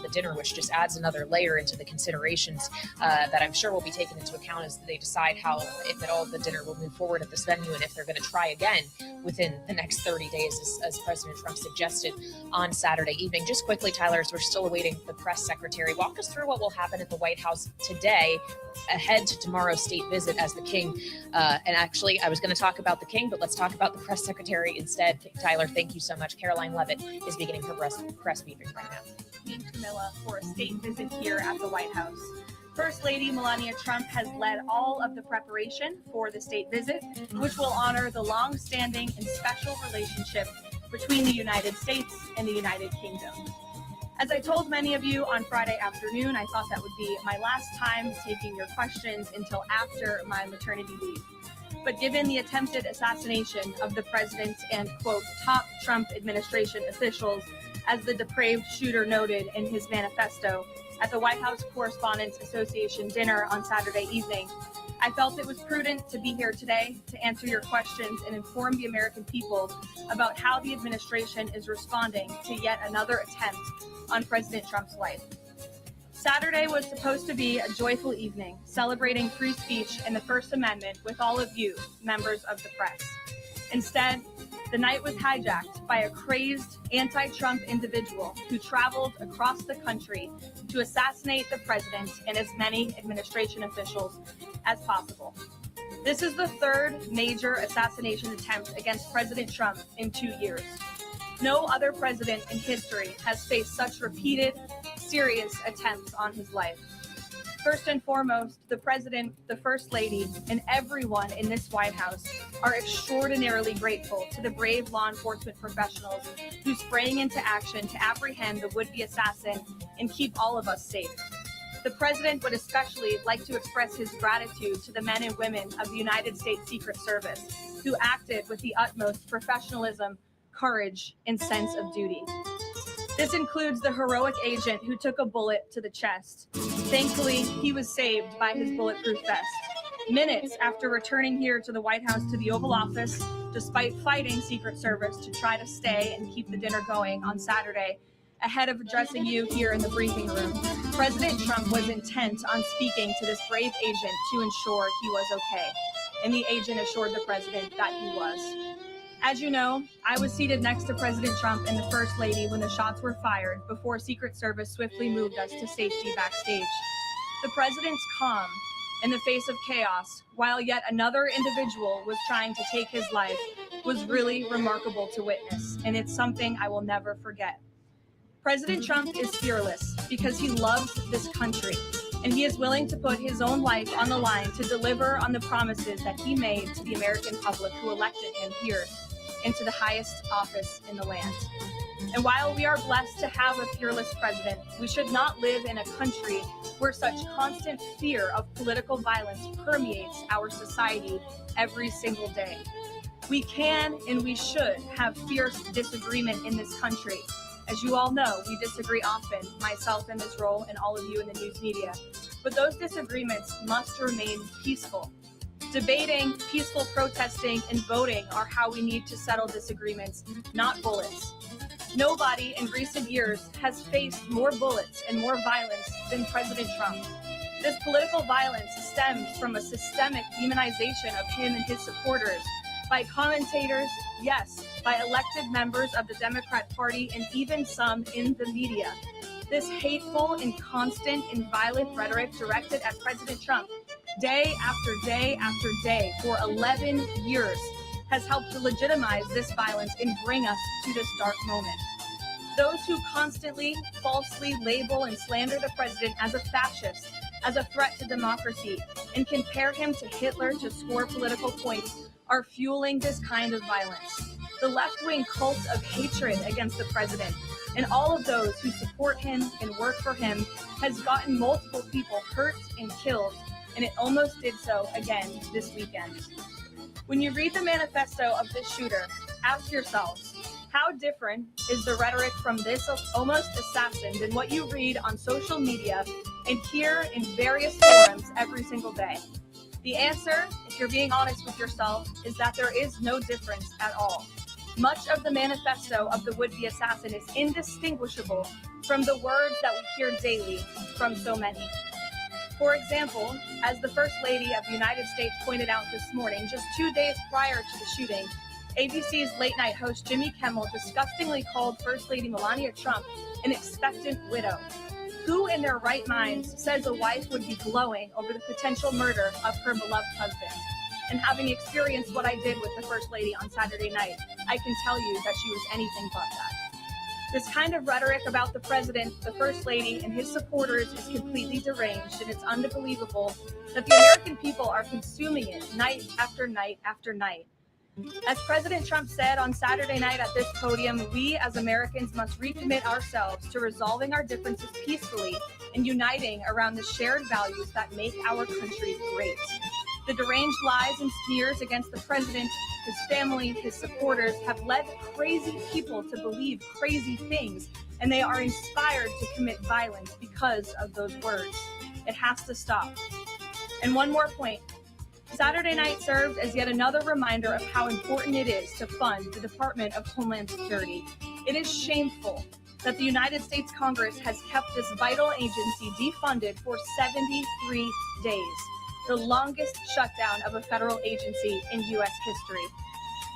the dinner, which just adds another layer into the considerations that I'm sure will be taken into account as they decide how, if at all, the dinner will move forward at this venue and if they're going to try again within the next 30 days, as President Trump suggested on Saturday evening. Just quickly, Tyler, as we're still awaiting the press secretary, walk us through what will happen at the White House today ahead to tomorrow's state visit as the king. And actually, I was going to talk about the king, but let's talk about the press secretary instead. Tyler, thank you so much. Caroline Leavitt is beginning her press briefing right now. Camilla for a state visit here at the White House. First Lady Melania Trump has led all of the preparation for the state visit, which will honor the long-standing and special relationship between the United States and the United Kingdom. As I told many of you on Friday afternoon, I thought that would be my last time taking your questions until after my maternity leave. But given the attempted assassination of the president and, quote, top Trump administration officials, as the depraved shooter noted in his manifesto at the White House Correspondents Association dinner on Saturday evening, I felt it was prudent to be here today to answer your questions and inform the American people about how the administration is responding to yet another attempt on President Trump's life. Saturday was supposed to be a joyful evening, celebrating free speech and the First Amendment with all of you, members of the press. Instead, the night was hijacked by a crazed anti-Trump individual who traveled across the country to assassinate the president and as many administration officials as possible. This is the third major assassination attempt against President Trump in 2 years. No other president in history has faced such repeated, serious attempts on his life. First and foremost, the president, the first lady, and everyone in this White House are extraordinarily grateful to the brave law enforcement professionals who sprang into action to apprehend the would-be assassin and keep all of us safe. The president would especially like to express his gratitude to the men and women of the United States Secret Service who acted with the utmost professionalism, courage, and sense of duty. This includes the heroic agent who took a bullet to the chest. Thankfully, he was saved by his bulletproof vest. Minutes after returning here to the White House to the Oval Office, despite fighting Secret Service to try to stay and keep the dinner going on Saturday, ahead of addressing you here in the briefing room, President Trump was intent on speaking to this brave agent to ensure he was okay. And the agent assured the president that he was. As you know, I was seated next to President Trump and the First Lady when the shots were fired before Secret Service swiftly moved us to safety backstage. The president's calm in the face of chaos, while yet another individual was trying to take his life, was really remarkable to witness, and it's something I will never forget. President Trump is fearless because he loves this country, and he is willing to put his own life on the line to deliver on the promises that he made to the American public who elected him here into the highest office in the land. And while we are blessed to have a fearless president, we should not live in a country where such constant fear of political violence permeates our society every single day. We can and we should have fierce disagreement in this country. As you all know, we disagree often, myself in this role and all of you in the news media. But those disagreements must remain peaceful. Debating, peaceful protesting, and voting are how we need to settle disagreements, not bullets. Nobody in recent years has faced more bullets and more violence than President Trump. This political violence stems from a systemic demonization of him and his supporters by commentators, yes, by elected members of the Democrat Party, and even some in the media. This hateful and constant and violent rhetoric directed at President Trump day after day after day for 11 years has helped to legitimize this violence and bring us to this dark moment. Those who constantly falsely label and slander the president as a fascist, as a threat to democracy, and compare him to Hitler to score political points are fueling this kind of violence. The left-wing cult of hatred against the president and all of those who support him and work for him has gotten multiple people hurt and killed, and it almost did so again this weekend. When you read the manifesto of this shooter, ask yourselves, how different is the rhetoric from this almost assassin than what you read on social media and hear in various forums every single day? The answer, if you're being honest with yourself, is that there is no difference at all. Much of the manifesto of the would-be assassin is indistinguishable from the words that we hear daily from so many. For example, as the First Lady of the United States pointed out this morning, just 2 days prior to the shooting, ABC's late-night host Jimmy Kimmel disgustingly called First Lady Melania Trump an expectant widow. Who in their right minds says a wife would be glowing over the potential murder of her beloved husband? And having experienced what I did with the First Lady on Saturday night, I can tell you that she was anything but that. This kind of rhetoric about the president, the First Lady, and his supporters is completely deranged, and it's unbelievable that the American people are consuming it night after night after night. As President Trump said on Saturday night at this podium, we as Americans must recommit ourselves to resolving our differences peacefully and uniting around the shared values that make our country great. The deranged lies and smears against the president, his family, his supporters have led crazy people to believe crazy things, and they are inspired to commit violence because of those words. It has to stop. And one more point. Saturday night served as yet another reminder of how important it is to fund the Department of Homeland Security. It is shameful that the United States Congress has kept this vital agency defunded for 73 days, the longest shutdown of a federal agency in U.S. history.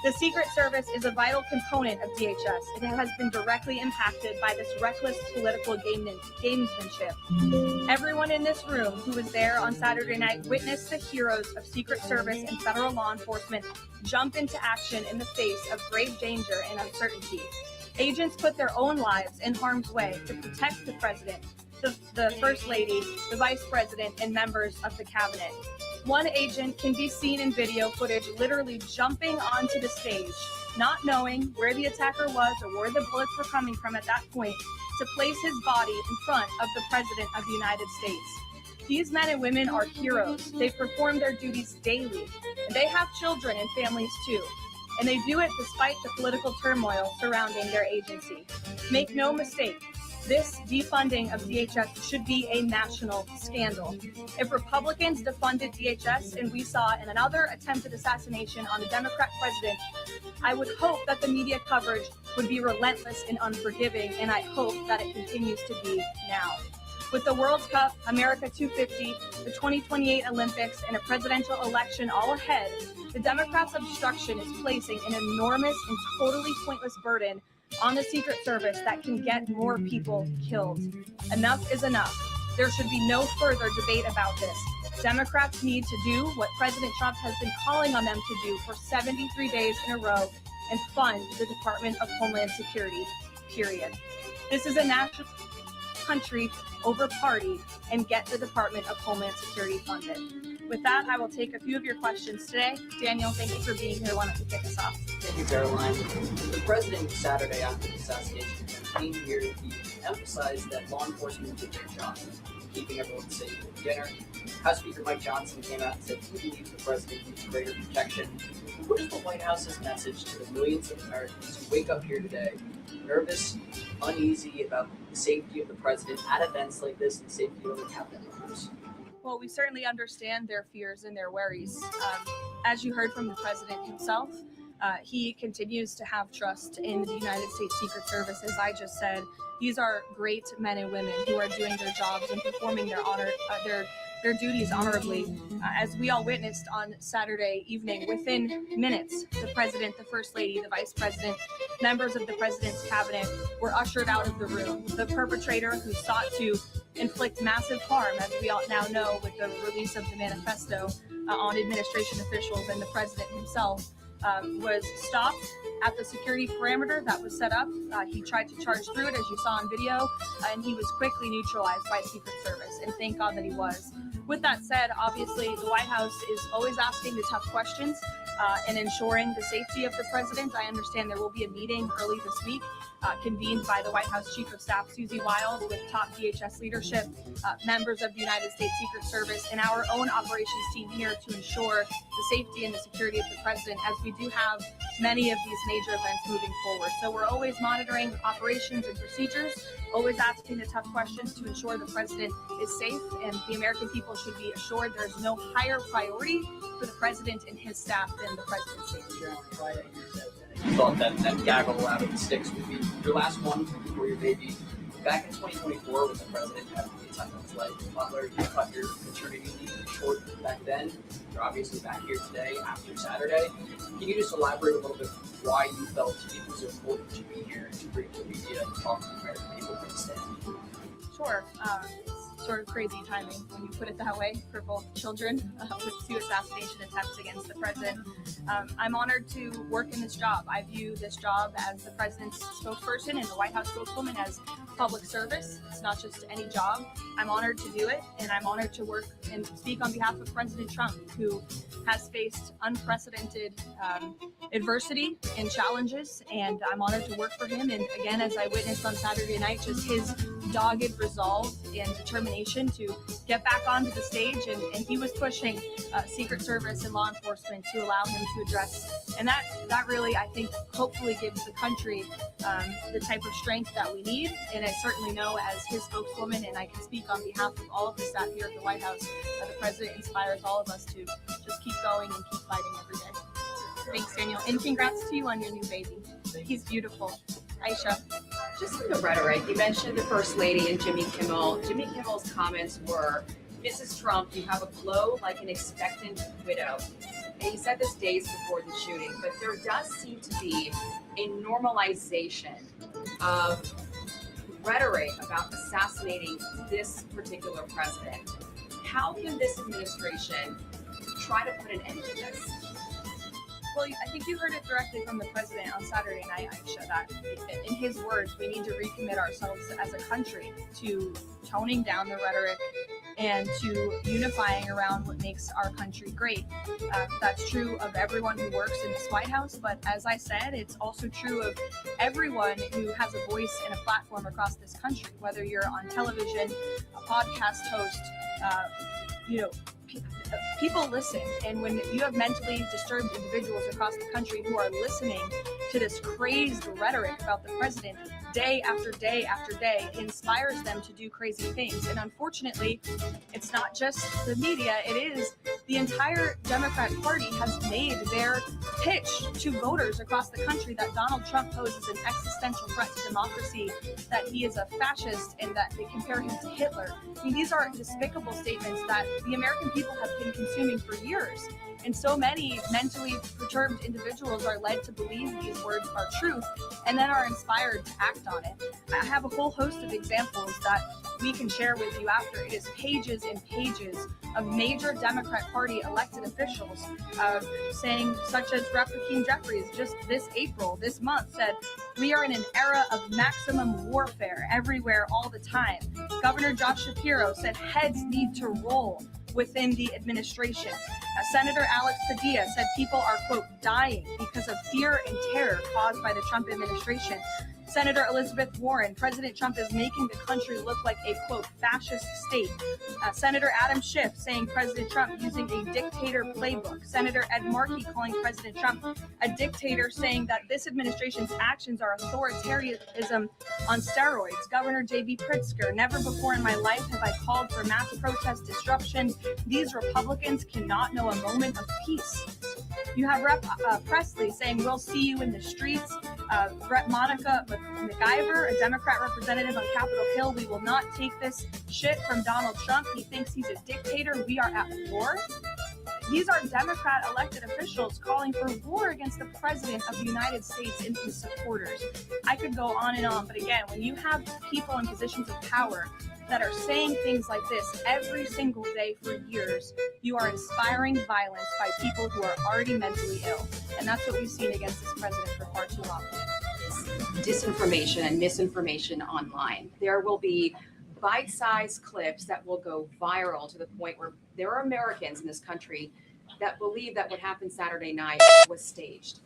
The Secret Service is a vital component of DHS. It has been directly impacted by this reckless political gamesmanship. Everyone in this room who was there on Saturday night witnessed the heroes of Secret Service and federal law enforcement jump into action in the face of grave danger and uncertainty. Agents put their own lives in harm's way to protect the president, the First Lady, the Vice President, and members of the cabinet. One agent can be seen in video footage literally jumping onto the stage, not knowing where the attacker was or where the bullets were coming from at that point, to place his body in front of the President of the United States. These men and women are heroes. They perform their duties daily, and they have children and families too. And they do it despite the political turmoil surrounding their agency. Make no mistake, this defunding of DHS should be a national scandal. If Republicans defunded DHS and we saw another attempted assassination on a Democrat president, I would hope that the media coverage would be relentless and unforgiving, and I hope that it continues to be now. With the World Cup, America 250, the 2028 Olympics, and a presidential election all ahead, the Democrats' obstruction is placing an enormous and totally pointless burden on the Secret Service that can get more people killed. Enough is enough. There should be no further debate about this. Democrats need to do what President Trump has been calling on them to do for 73 days in a row and fund the Department of Homeland Security, period. This is a national country over party, and get the Department of Homeland Security funded. With that, I will take a few of your questions today. Daniel, thank you for being here. Why don't you kick us off? you, Caroline. The president Saturday after the assassination came here. He emphasized that law enforcement did their job, keeping everyone safe at dinner. House Speaker Mike Johnson came out and said he believes the president needs greater protection. What is the White House's message to the millions of Americans who wake up here today nervous, uneasy about the safety of the president at events like this and the safety of other cabinet members? Well, we certainly understand their fears and their worries. As you heard from the president himself, he continues to have trust in the United States Secret Service. As I just said, these are great men and women who are doing their jobs and performing their duties honorably. As we all witnessed on Saturday evening, within minutes, the president, the first lady, the vice president, members of the president's cabinet were ushered out of the room. The perpetrator who sought to inflict massive harm, as we all now know with the release of the manifesto on administration officials and the president himself, was stopped at the security parameter that was set up. He tried to charge through it, as you saw on video, and he was quickly neutralized by Secret Service, and thank God that he was. With that said, obviously, the White House is always asking the tough questions and ensuring the safety of the president. I understand there will be a meeting early this week convened by the White House Chief of Staff, Susie Wild, with top DHS leadership, members of the United States Secret Service, and our own operations team here to ensure the safety and the security of the president, as we do have many of these major events moving forward. So we're always monitoring operations and procedures, always asking the tough questions to ensure the president is safe, and the American people should be assured there is no higher priority for the president and his staff than the president's safety. You thought that gaggle out of the sticks would be your last one before your baby. Back in 2024, when the president had the time of his life, Butler, you cut your maternity leave short back then. You're obviously back here today after Saturday. Can you just elaborate a little bit why you felt it was important to be here and to bring to the media and talk to the American people from the stand? Sure. It's sort of crazy timing when you put it that way for both children with 2 assassination attempts against the president. I'm honored to work in this job. I view this job as the president's spokesperson and the White House spokeswoman as public service. It's not just any job. I'm honored to do it, and I'm honored to work and speak on behalf of President Trump, who has faced unprecedented adversity and challenges, and I'm honored to work for him. And again, as I witnessed on Saturday night, just his dogged resolve and determination to get back onto the stage, and he was pushing Secret Service and law enforcement to allow him to address, and that really, I think, hopefully gives the country the type of strength that we need. And I certainly know, as his spokeswoman, and I can speak on behalf of all of the staff here at the White House, the president inspires all of us to just keep going and keep fighting every day. Thanks, Daniel, and congrats to you on your new baby. He's beautiful. Aisha. Just from the rhetoric, you mentioned the First Lady and Jimmy Kimmel. Jimmy Kimmel's comments were, Mrs. Trump, you have a glow like an expectant widow. And he said this days before the shooting, but there does seem to be a normalization of rhetoric about assassinating this particular president. How can this administration try to put an end to this? Well, I think you heard it directly from the president on Saturday night, Aisha, that in his words, we need to recommit ourselves as a country to toning down the rhetoric and to unifying around what makes our country great. That's true of everyone who works in this White House, but as I said, it's also true of everyone who has a voice and a platform across this country, whether you're on television, a podcast host, people listen, and when you have mentally disturbed individuals across the country who are listening to this crazed rhetoric about the president day after day after day, it inspires them to do crazy things. And unfortunately, it's not just the media, it is the entire Democrat Party has made their pitch to voters across the country that Donald Trump poses an existential threat to democracy, that he is a fascist, and that they compare him to Hitler. I mean, these are despicable statements that the American people have been consuming for years. And so many mentally perturbed individuals are led to believe these words are truth and then are inspired to act on it. I have a whole host of examples that we can share with you after. It is pages and pages of major Democrat Party elected officials saying, such as Rep. Hakeem Jeffries, just this month, said, "We are in an era of maximum warfare everywhere all the time." Governor Josh Shapiro said, "Heads need to roll." within the administration. Senator Alex Padilla said people are, quote, dying because of fear and terror caused by the Trump administration. Senator Elizabeth Warren, President Trump is making the country look like a, quote, fascist state. Senator Adam Schiff saying President Trump using a dictator playbook. Senator Ed Markey calling President Trump a dictator, saying that this administration's actions are authoritarianism on steroids. Governor J.B. Pritzker, never before in my life have I called for mass protest disruption. These Republicans cannot know a moment of peace. You have Rep. Presley saying, we'll see you in the streets. Rep. Monica McIver, a Democrat representative on Capitol Hill, we will not take this shit from Donald Trump. He thinks he's a dictator. We are at war. These are Democrat elected officials calling for war against the President of the United States and his supporters. I could go on and on, but again, when you have people in positions of power that are saying things like this every single day for years, you are inspiring violence by people who are already mentally ill. And that's what we've seen against this president for far too long. Disinformation and misinformation online. There will be bite-sized clips that will go viral to the point where there are Americans in this country that believe that what happened Saturday night was staged.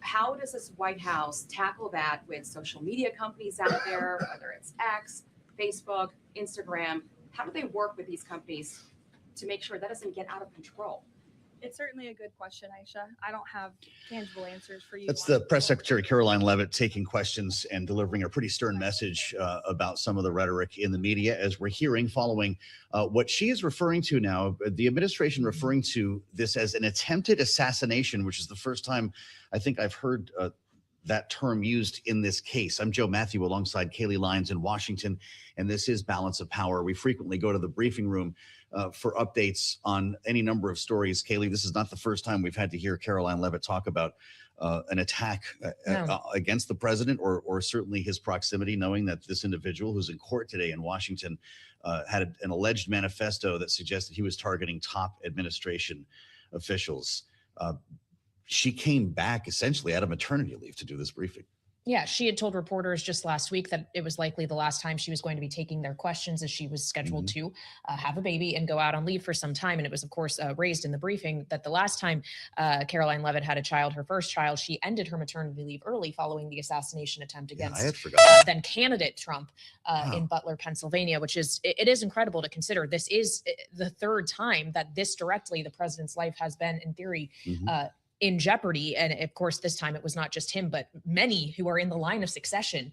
How does this White House tackle that with social media companies out there, whether it's X, Facebook, Instagram? How do they work with these companies to make sure that doesn't get out of control? It's certainly a good question, Aisha. I don't have tangible answers for you. That's the Press Secretary Caroline Leavitt taking questions and delivering a pretty stern message about some of the rhetoric in the media, as we're hearing following what she is referring to now, the administration referring to this as an attempted assassination, which is the first time I think I've heard that term used in this case. I'm Joe Matthew alongside Kaylee Lyons in Washington, and this is Balance of Power. We frequently go to the briefing room for updates on any number of stories. Kaylee, this is not the first time we've had to hear Caroline Leavitt talk about an attack against the president or certainly his proximity, knowing that this individual who's in court today in Washington had an alleged manifesto that suggested he was targeting top administration officials. She came back essentially out of maternity leave to do this briefing. Yeah, she had told reporters just last week that it was likely the last time she was going to be taking their questions, as she was scheduled to have a baby and go out on leave for some time. And it was, of course, raised in the briefing that the last time Caroline Leavitt had a child, her first child, she ended her maternity leave early following the assassination attempt against then candidate Trump in Butler, Pennsylvania, which is, it is incredible to consider. This is the third time that this directly, the president's life has been, in theory, in jeopardy. And of course, this time it was not just him, but many who are in the line of succession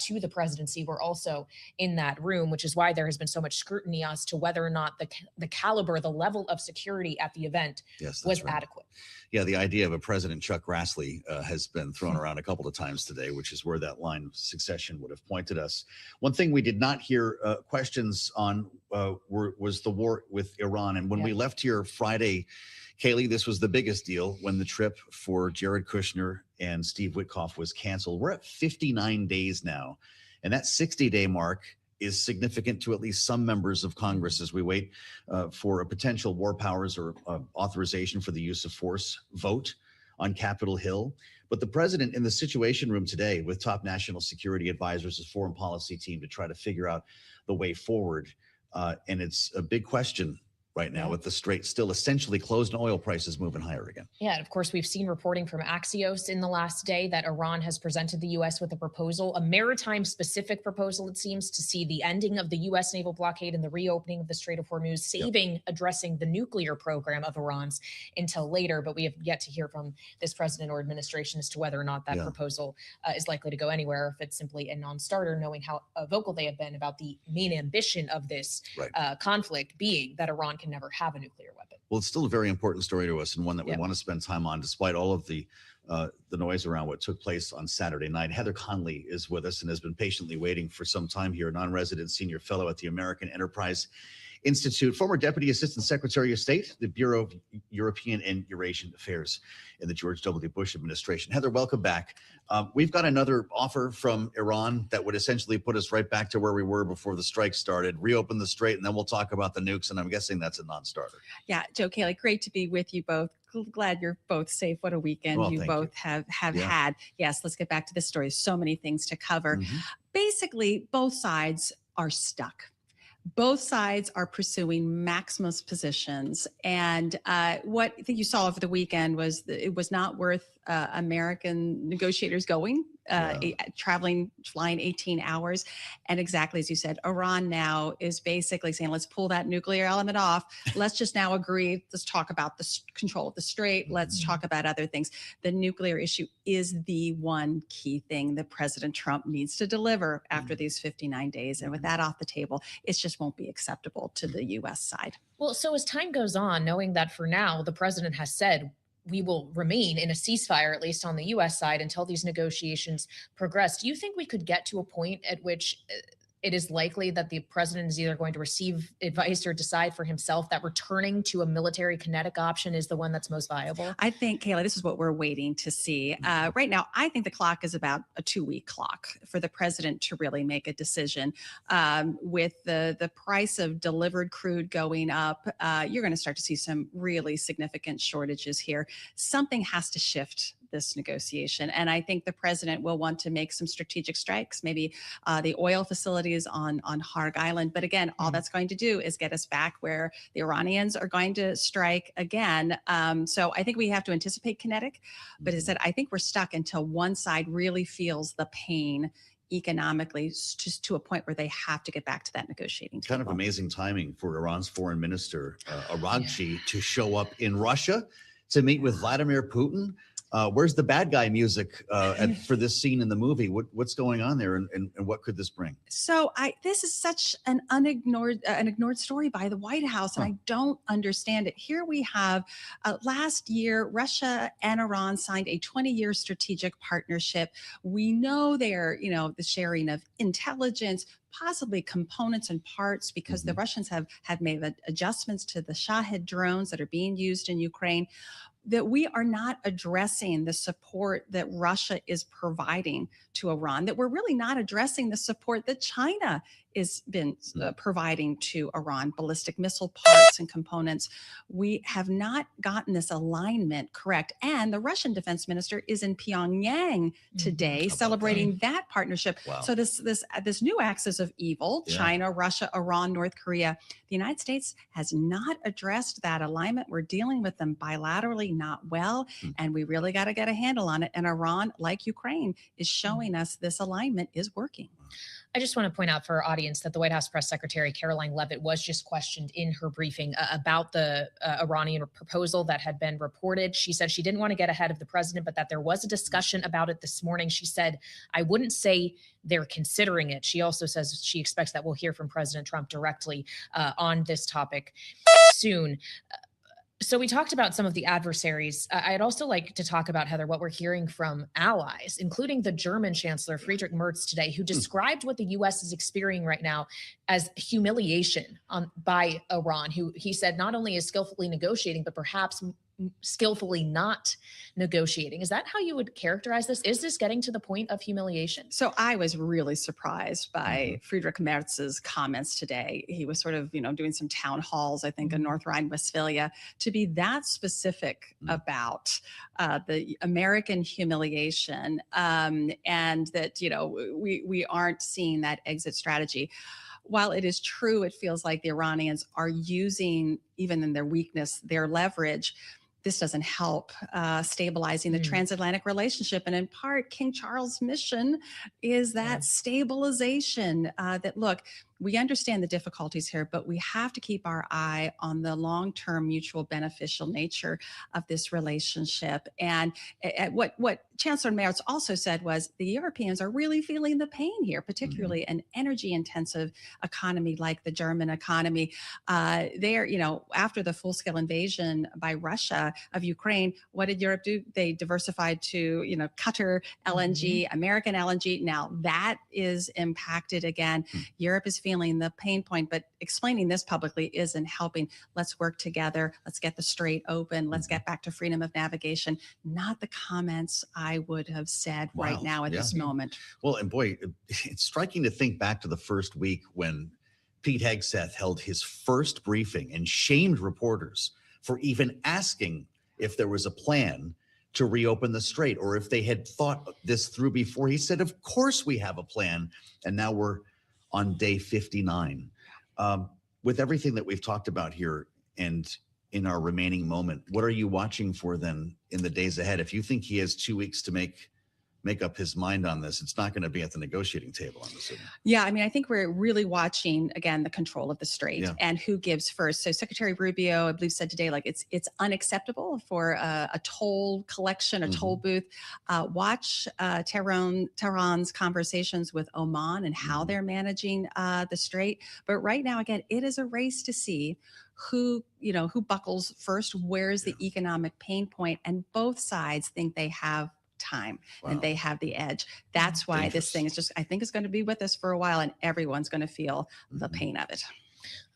to the presidency were also in that room, which is why there has been so much scrutiny as to whether or not the caliber, the level of security at the event was adequate. Yeah, the idea of a President Chuck Grassley has been thrown around a couple of times today, which is where that line of succession would have pointed us. One thing we did not hear questions on was the war with Iran. And when we left here Friday, Kaylee, this was the biggest deal when the trip for Jared Kushner and Steve Witkoff was canceled. We're at 59 days now, and that 60-day mark is significant to at least some members of Congress as we wait for a potential war powers or authorization for the use of force vote on Capitol Hill. But the president in the Situation Room today with top national security advisors, his foreign policy team, to try to figure out the way forward. And it's a big question right now with the Strait still essentially closed and oil prices moving higher again. Yeah, and of course, we've seen reporting from Axios in the last day that Iran has presented the U.S. with a proposal, a maritime-specific proposal, it seems, to see the ending of the U.S. naval blockade and the reopening of the Strait of Hormuz, saving addressing the nuclear program of Iran's until later. But we have yet to hear from this president or administration as to whether or not that proposal is likely to go anywhere, if it's simply a non-starter, knowing how vocal they have been about the main ambition of this conflict being that Iran can never have a nuclear weapon. Well, it's still a very important story to us and one that we want to spend time on, despite all of the noise around what took place on Saturday night. Heather Conley is with us and has been patiently waiting for some time here, non-resident senior fellow at the American Enterprise Institute, former Deputy Assistant Secretary of State, the Bureau of European and Eurasian Affairs in the George W. Bush administration. Heather, welcome back. We've got another offer from Iran that would essentially put us right back to where we were before the strike started, reopen the Strait, and then we'll talk about the nukes, and I'm guessing that's a non-starter. Yeah, Joe, Kaylee, great to be with you both. Glad you're both safe. What a weekend you both have had. Yes, let's get back to the story. So many things to cover. Basically, both sides are stuck. both sides are pursuing maximalist positions. And what I think you saw over the weekend was that it was not worth American negotiators going, flying 18 hours. And exactly as you said, Iran now is basically saying, let's pull that nuclear element off. Let's just now agree. Let's talk about the control of the strait. Let's talk about other things. The nuclear issue is the one key thing that President Trump needs to deliver after these 59 days. And with that off the table, it just won't be acceptable to the U.S. side. Well, so as time goes on, knowing that for now, the president has said we will remain in a ceasefire, at least on the U.S. side, until these negotiations progress. Do you think we could get to a point at which it is likely that the president is either going to receive advice or decide for himself that returning to a military kinetic option is the one that's most viable? I think, Kayla, this is what we're waiting to see. Right now, I think the clock is about a 2-week clock for the president to really make a decision. With the price of delivered crude going up, you're going to start to see some really significant shortages here. Something has to shift this negotiation. And I think the president will want to make some strategic strikes, maybe the oil facilities on Harg Island. But again, all that's going to do is get us back where the Iranians are going to strike again. So I think we have to anticipate kinetic. But as I said, I think we're stuck until one side really feels the pain economically, just to a point where they have to get back to that negotiating table. Kind of amazing timing for Iran's foreign minister, Aragchi, to show up in Russia to meet with Vladimir Putin. Where's the bad guy music for this scene in the movie? What's going on there, and what could this bring? So this is such an ignored story by the White House, and I don't understand it. Here we have last year, Russia and Iran signed a 20-year strategic partnership. We know they're, the sharing of intelligence, possibly components and parts, because the Russians have made adjustments to the Shahed drones that are being used in Ukraine. That we are not addressing the support that Russia is providing to Iran, that we're really not addressing the support that China has been providing to Iran, ballistic missile parts and components. We have not gotten this alignment correct. And the Russian defense minister is in Pyongyang today celebrating that partnership. Wow. So this new axis of evil, China, Russia, Iran, North Korea, the United States has not addressed that alignment. We're dealing with them bilaterally not well, and we really got to get a handle on it. And Iran, like Ukraine, is showing us this alignment is working. I just want to point out for our audience that the White House Press Secretary Caroline Leavitt was just questioned in her briefing about the Iranian proposal that had been reported. She said she didn't want to get ahead of the president, but that there was a discussion about it this morning. She said, I wouldn't say they're considering it. She also says she expects that we'll hear from President Trump directly on this topic soon. So we talked about some of the adversaries. I'd also like to talk about, Heather, what we're hearing from allies, including the German Chancellor Friedrich Merz today, who described what the U.S. is experiencing right now as humiliation by Iran, who he said not only is skillfully negotiating, but perhaps skillfully not negotiating. Is that how you would characterize this? Is this getting to the point of humiliation? So I was really surprised by Friedrich Merz's comments today. He was sort of, doing some town halls, I think, in North Rhine-Westphalia, to be that specific about the American humiliation and that, we aren't seeing that exit strategy. While it is true, it feels like the Iranians are using, even in their weakness, their leverage. This doesn't help stabilizing the transatlantic relationship. And in part, King Charles' mission is that stabilization, that, look, we understand the difficulties here, but we have to keep our eye on the long-term mutual beneficial nature of this relationship. And what Chancellor Merz also said was the Europeans are really feeling the pain here, particularly an energy-intensive economy like the German economy. They're, after the full-scale invasion by Russia of Ukraine, what did Europe do? They diversified to, Qatar LNG, American LNG. Now that is impacted again. Europe is feeling the pain point, but explaining this publicly isn't helping. Let's work together. Let's get the strait open. Let's get back to freedom of navigation. Not the comments I would have said right now at this moment. Well, and boy, it's striking to think back to the first week when Pete Hegseth held his first briefing and shamed reporters for even asking if there was a plan to reopen the strait or if they had thought this through before. He said, of course we have a plan. And now we're on day 59. With everything that we've talked about here and in our remaining moment, what are you watching for then in the days ahead? If you think he has 2 weeks to make up his mind on this, it's not going to be at the negotiating table, I'm assuming. Yeah, I mean, I think we're really watching, again, the control of the strait and who gives first. So Secretary Rubio, I believe, said today, like, it's unacceptable for a toll collection, a toll booth. Watch Tehran's conversations with Oman and how they're managing the strait. But right now, again, it is a race to see who buckles first, where's the economic pain point, and both sides think they have time and they have the edge. That's why this thing is just, I think, it's going to be with us for a while, and everyone's going to feel the pain of it.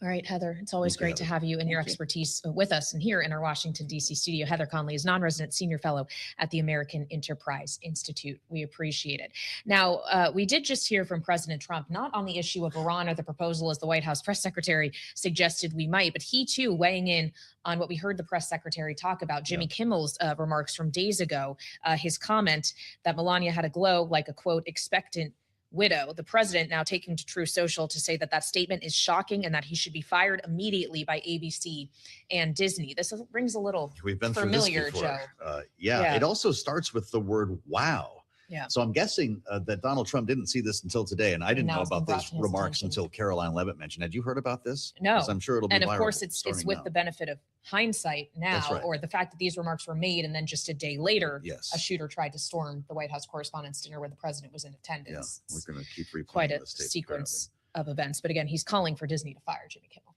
All right, Heather, it's always great to have you and your expertise with us and here in our Washington, D.C. studio. Heather Conley is non-resident senior fellow at the American Enterprise Institute. We appreciate it. Now, we did just hear from President Trump, not on the issue of Iran or the proposal as the White House press secretary suggested we might, but he too weighing in on what we heard the press secretary talk about, Jimmy Kimmel's remarks from days ago, his comment that Melania had a glow like a, quote, expectant widow. The president now taking to Truth Social to say that statement is shocking and that he should be fired immediately by ABC and Disney. This rings a little We've been familiar, through this before. Joe. It also starts with the word wow. Yeah. So I'm guessing that Donald Trump didn't see this until today, and I didn't know about those remarks until Caroline Leavitt mentioned. Had you heard about this? No. 'Cause I'm sure it'll be and of viral course, it's with now. the benefit of hindsight now, That's right. or the fact that these remarks were made and then just a day later, Yes. a shooter tried to storm the White House Correspondents' Dinner where the president was in attendance. Yeah, we're going to keep replaying Quite a this tape, sequence of events. But again, he's calling for Disney to fire Jimmy Kimmel.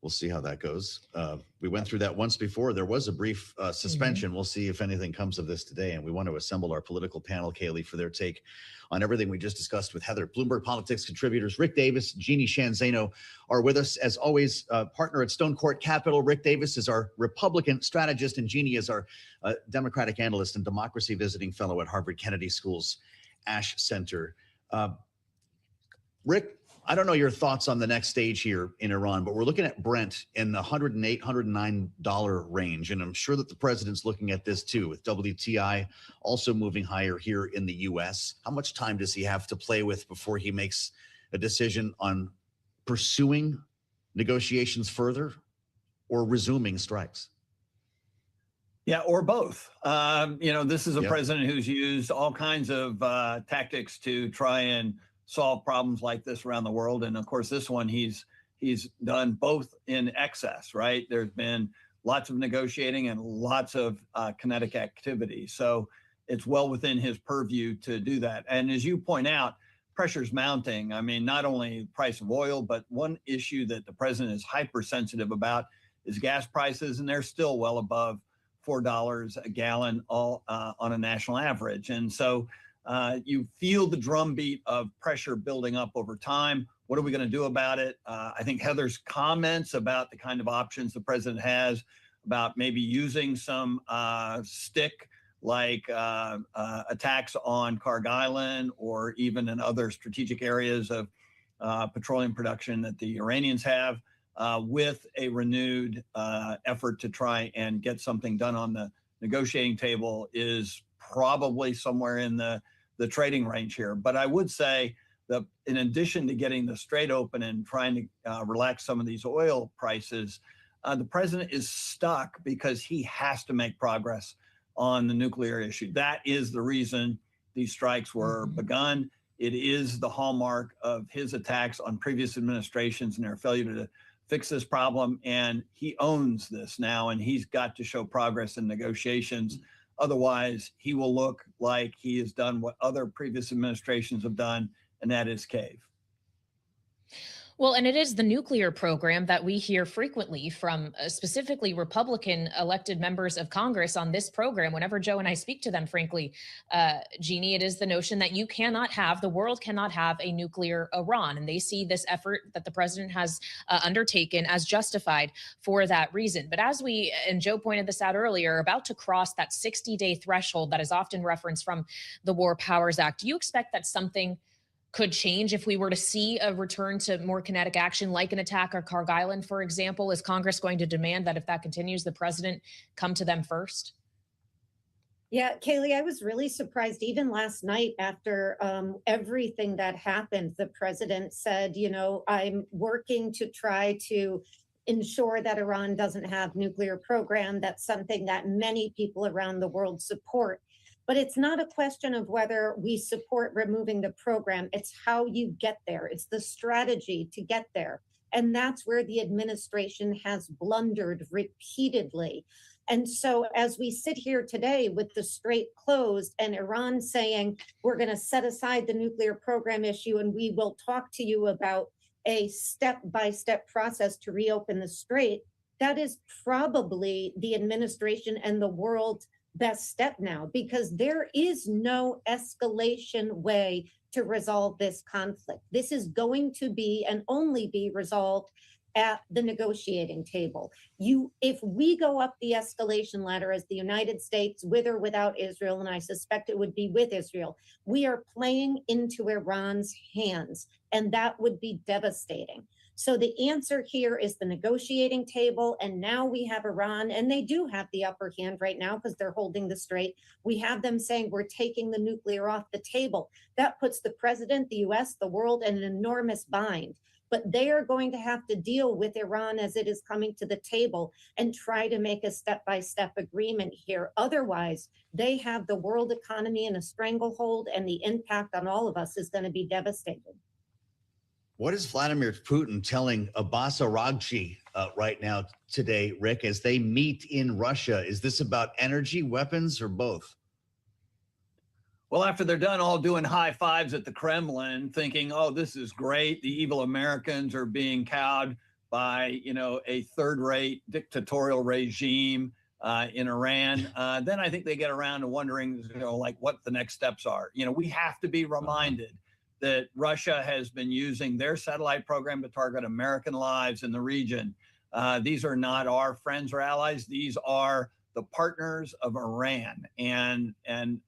We'll see how that goes. We went through that once before. There was a brief suspension. We'll see if anything comes of this today. And we want to assemble our political panel, Kaylee, for their take on everything we just discussed with Heather. Bloomberg Politics contributors Rick Davis, Jeannie Shanzano are with us. As always, partner at Stone Court Capital. Rick Davis is our Republican strategist, and Jeannie is our Democratic analyst and democracy visiting fellow at Harvard Kennedy School's Ash Center. Rick, I don't know your thoughts on the next stage here in Iran, but we're looking at Brent in the $108, $109 range. And I'm sure that the president's looking at this too, with WTI also moving higher here in the US. How much time does he have to play with before he makes a decision on pursuing negotiations further or resuming strikes? Yeah, or both. This is a president who's used all kinds of tactics to try and solve problems like this around the world. And of course, this one, he's done both in excess, right? There's been lots of negotiating and lots of kinetic activity. So it's well within his purview to do that. And as you point out, pressure's mounting. I mean, not only the price of oil, but one issue that the president is hypersensitive about is gas prices, and they're still well above $4 a gallon all on a national average. And so you feel the drumbeat of pressure building up over time. What are we going to do about it? I think Heather's comments about the kind of options the president has about maybe using some stick like attacks on Karg Island or even in other strategic areas of petroleum production that the Iranians have with a renewed effort to try and get something done on the negotiating table is probably somewhere in the trading range here. But I would say that in addition to getting the strait open and trying to relax some of these oil prices, the president is stuck because he has to make progress on the nuclear issue. That is the reason these strikes were begun. It is the hallmark of his attacks on previous administrations and their failure to fix this problem. And he owns this now, and he's got to show progress in negotiations. Otherwise, he will look like he has done what other previous administrations have done, and that is cave. Well, and it is the nuclear program that we hear frequently from specifically Republican elected members of Congress on this program. Whenever Joe and I speak to them, frankly, Jeannie, it is the notion that the world cannot have a nuclear Iran. And they see this effort that the president has undertaken as justified for that reason. But as and Joe pointed this out earlier, about to cross that 60-day threshold that is often referenced from the War Powers Act, do you expect that something could change if we were to see a return to more kinetic action like an attack on Karg Island, for example? Is Congress going to demand that if that continues, the president come to them first? Yeah, Kaylee, I was really surprised. Even last night, after everything that happened, the president said, I'm working to try to ensure that Iran doesn't have nuclear program. That's something that many people around the world support. But it's not a question of whether we support removing the program. It's how you get there. It's the strategy to get there. And that's where the administration has blundered repeatedly. And so as we sit here today with the strait closed and Iran saying, we're going to set aside the nuclear program issue and we will talk to you about a step-by-step process to reopen the strait, that is probably the administration and the world's best step now, because there is no escalation way to resolve this conflict. This is going to be and only be resolved at the negotiating table. If we go up the escalation ladder as the United States, with or without Israel, and I suspect it would be with Israel, we are playing into Iran's hands, and that would be devastating. So the answer here is the negotiating table, and now we have Iran, and they do have the upper hand right now because they're holding the strait. We have them saying we're taking the nuclear off the table. That puts the president, the US, the world in an enormous bind. But they are going to have to deal with Iran as it is coming to the table and try to make a step-by-step agreement here. Otherwise, they have the world economy in a stranglehold, and the impact on all of us is going to be devastating. What is Vladimir Putin telling Abbas Araghchi right now today, Rick, as they meet in Russia? Is this about energy, weapons, or both? Well, after they're done all doing high fives at the Kremlin, thinking, oh, this is great, the evil Americans are being cowed by, a third-rate dictatorial regime in Iran, then I think they get around to wondering, what the next steps are. We have to be reminded that Russia has been using their satellite program to target American lives in the region. These are not our friends or allies. These are the partners of Iran. And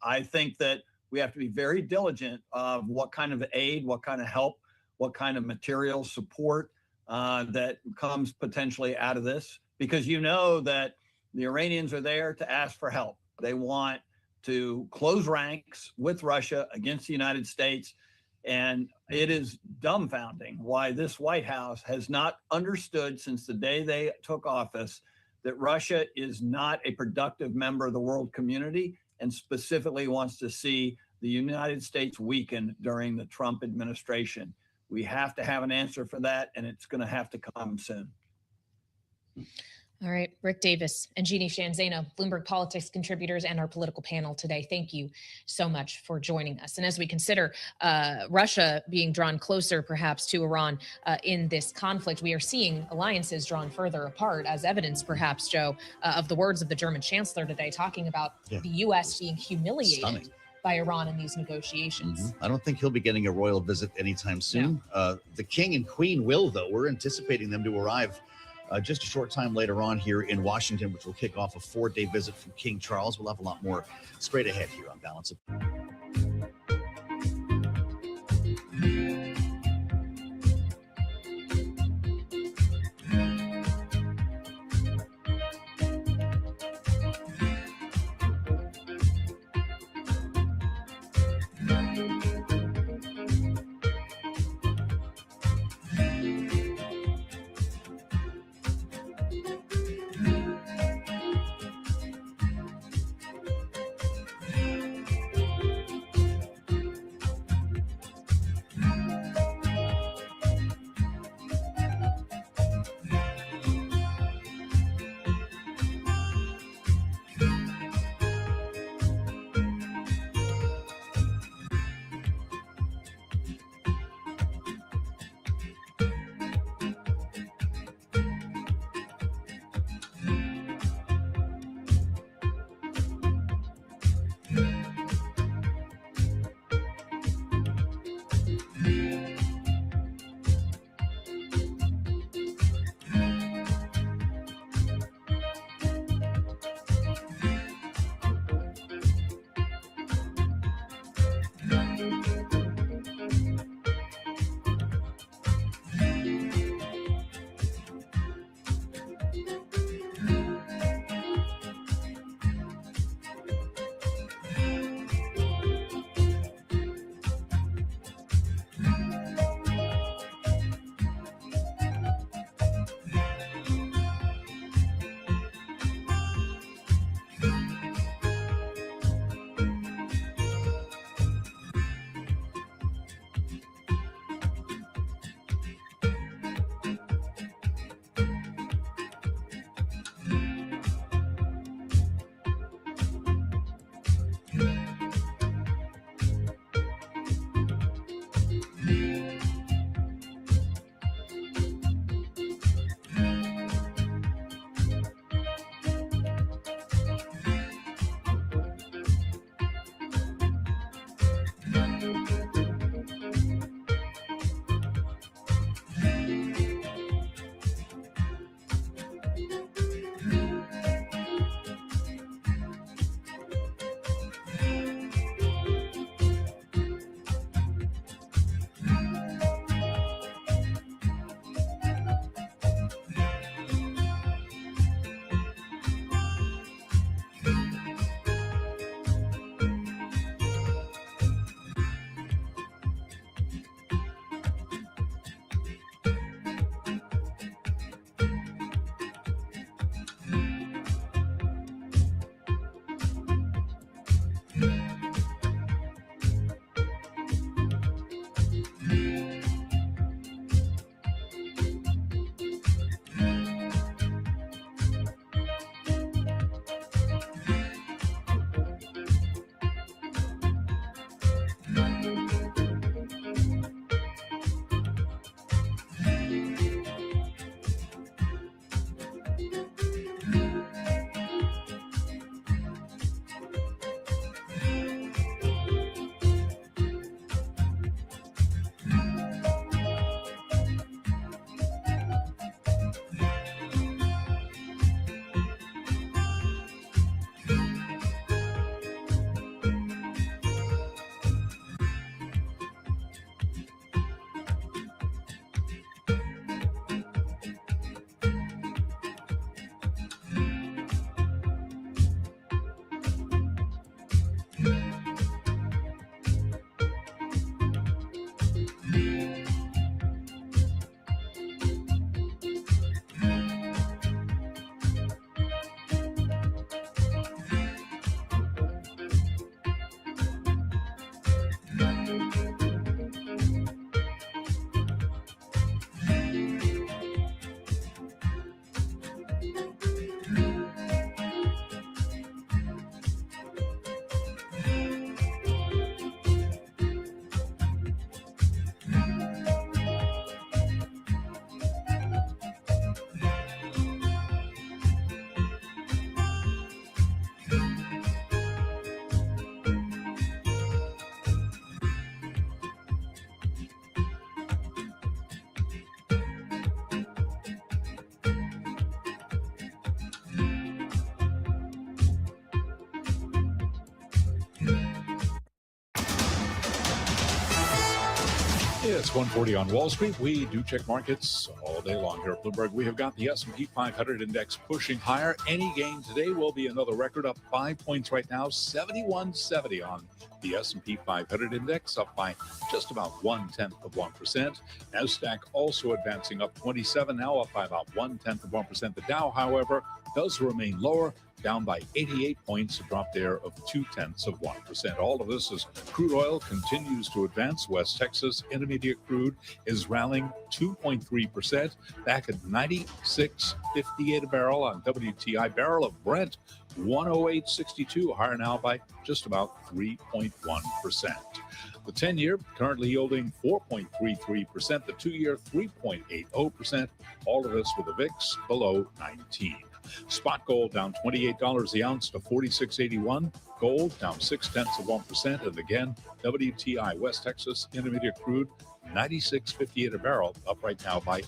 I think that we have to be very diligent of what kind of aid, what kind of help, what kind of material support that comes potentially out of this, because that the Iranians are there to ask for help. They want to close ranks with Russia against the United States. And it is dumbfounding why this White House has not understood since the day they took office that Russia is not a productive member of the world community, and specifically wants to see the United States weaken during the Trump administration. We have to have an answer for that, and it's going to have to come soon. All right, Rick Davis and Jeannie Shanzano, Bloomberg Politics contributors and our political panel today. Thank you so much for joining us. And as we consider Russia being drawn closer perhaps to Iran in this conflict, we are seeing alliances drawn further apart, as evidence perhaps, Joe, of the words of the German chancellor today, talking about the U.S. being humiliated by Iran in these negotiations. I don't think he'll be getting a royal visit anytime soon. No. The king and queen will, though. We're anticipating them to arrive just a short time later on here in Washington, which will kick off a 4-day visit from King Charles. We'll have a lot more straight ahead here on Balance of It's 1:40 on Wall Street. We do check markets all day long here at Bloomberg. We have got the S&P 500 index pushing higher. Any gain today will be another record, up 5 points right now, 7170 on the S&P 500 index, up by just about 0.1%. Nasdaq also advancing up 27, now up by about 0.1%. The Dow, however, does remain lower, down by 88 points, a drop there of 0.2%. All of this as crude oil continues to advance. West Texas Intermediate crude is rallying 2.3%, back at 96.58 a barrel on WTI. Barrel of Brent 108.62, higher now by just about 3.1%. The 10-year currently yielding 4.33%, the 2-year 3.80%. All of this with the VIX below 19. Spot gold down $28 the ounce to $46.81. Gold down 0.6%. And again, WTI West Texas Intermediate crude 96.58 a barrel, up right now by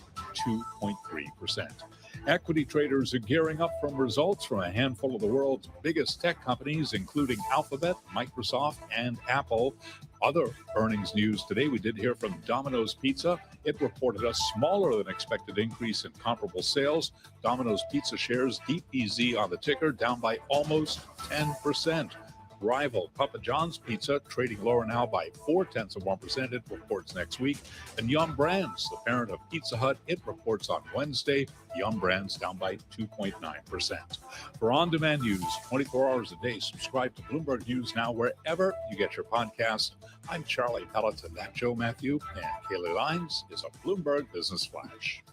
2.3%. Equity traders are gearing up from results from a handful of the world's biggest tech companies, including Alphabet, Microsoft, and Apple. Other earnings news today, we did hear from Domino's Pizza. It reported a smaller than expected increase in comparable sales. Domino's Pizza shares DPZ on the ticker down by almost 10%. Rival Papa John's Pizza trading lower now by 0.4%. It reports next week. And Yum Brands, the parent of Pizza Hut, it reports on Wednesday. Yum Brands down by 2.9%. For on-demand news, 24 hours a day, subscribe to Bloomberg News Now wherever you get your podcast. I'm Charlie Pelleton, that's Joe Matthew, and Kaylee Lines is a Bloomberg Business Flash.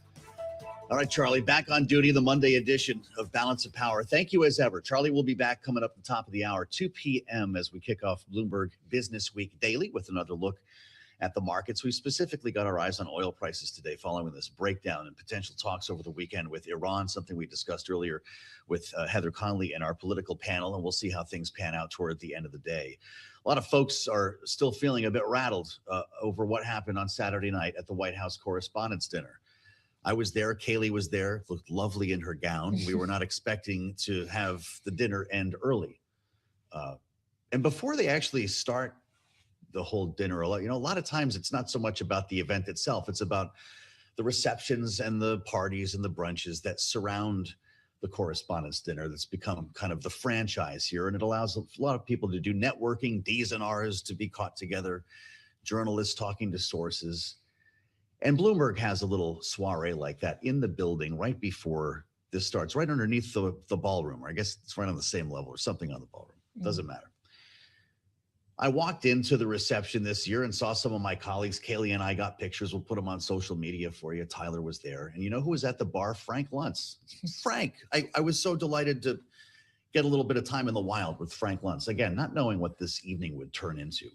All right, Charlie, back on duty, the Monday edition of Balance of Power. Thank you as ever. Charlie will be back coming up at the top of the hour, 2 p.m. as we kick off Bloomberg Business Week Daily with another look at the markets. We specifically got our eyes on oil prices today following this breakdown and potential talks over the weekend with Iran, something we discussed earlier with Heather Conley and our political panel, and we'll see how things pan out toward the end of the day. A lot of folks are still feeling a bit rattled over what happened on Saturday night at the White House Correspondents' Dinner. I was there. Kaylee was there, looked lovely in her gown. We were not expecting to have the dinner end early. And before they actually start the whole dinner, a lot of times it's not so much about the event itself. It's about the receptions and the parties and the brunches that surround the Correspondents' Dinner. That's become kind of the franchise here. And it allows a lot of people to do networking, D's and R's to be caught together, journalists talking to sources. And Bloomberg has a little soiree like that in the building right before this starts, right underneath the ballroom, or I guess it's right on the same level or something on the ballroom. Doesn't matter. I walked into the reception this year and saw some of my colleagues. Kaylee and I got pictures. We'll put them on social media for you. Tyler was there. And you know who was at the bar? Frank Luntz. Frank. I was so delighted to get a little bit of time in the wild with Frank Luntz. Again, not knowing what this evening would turn into.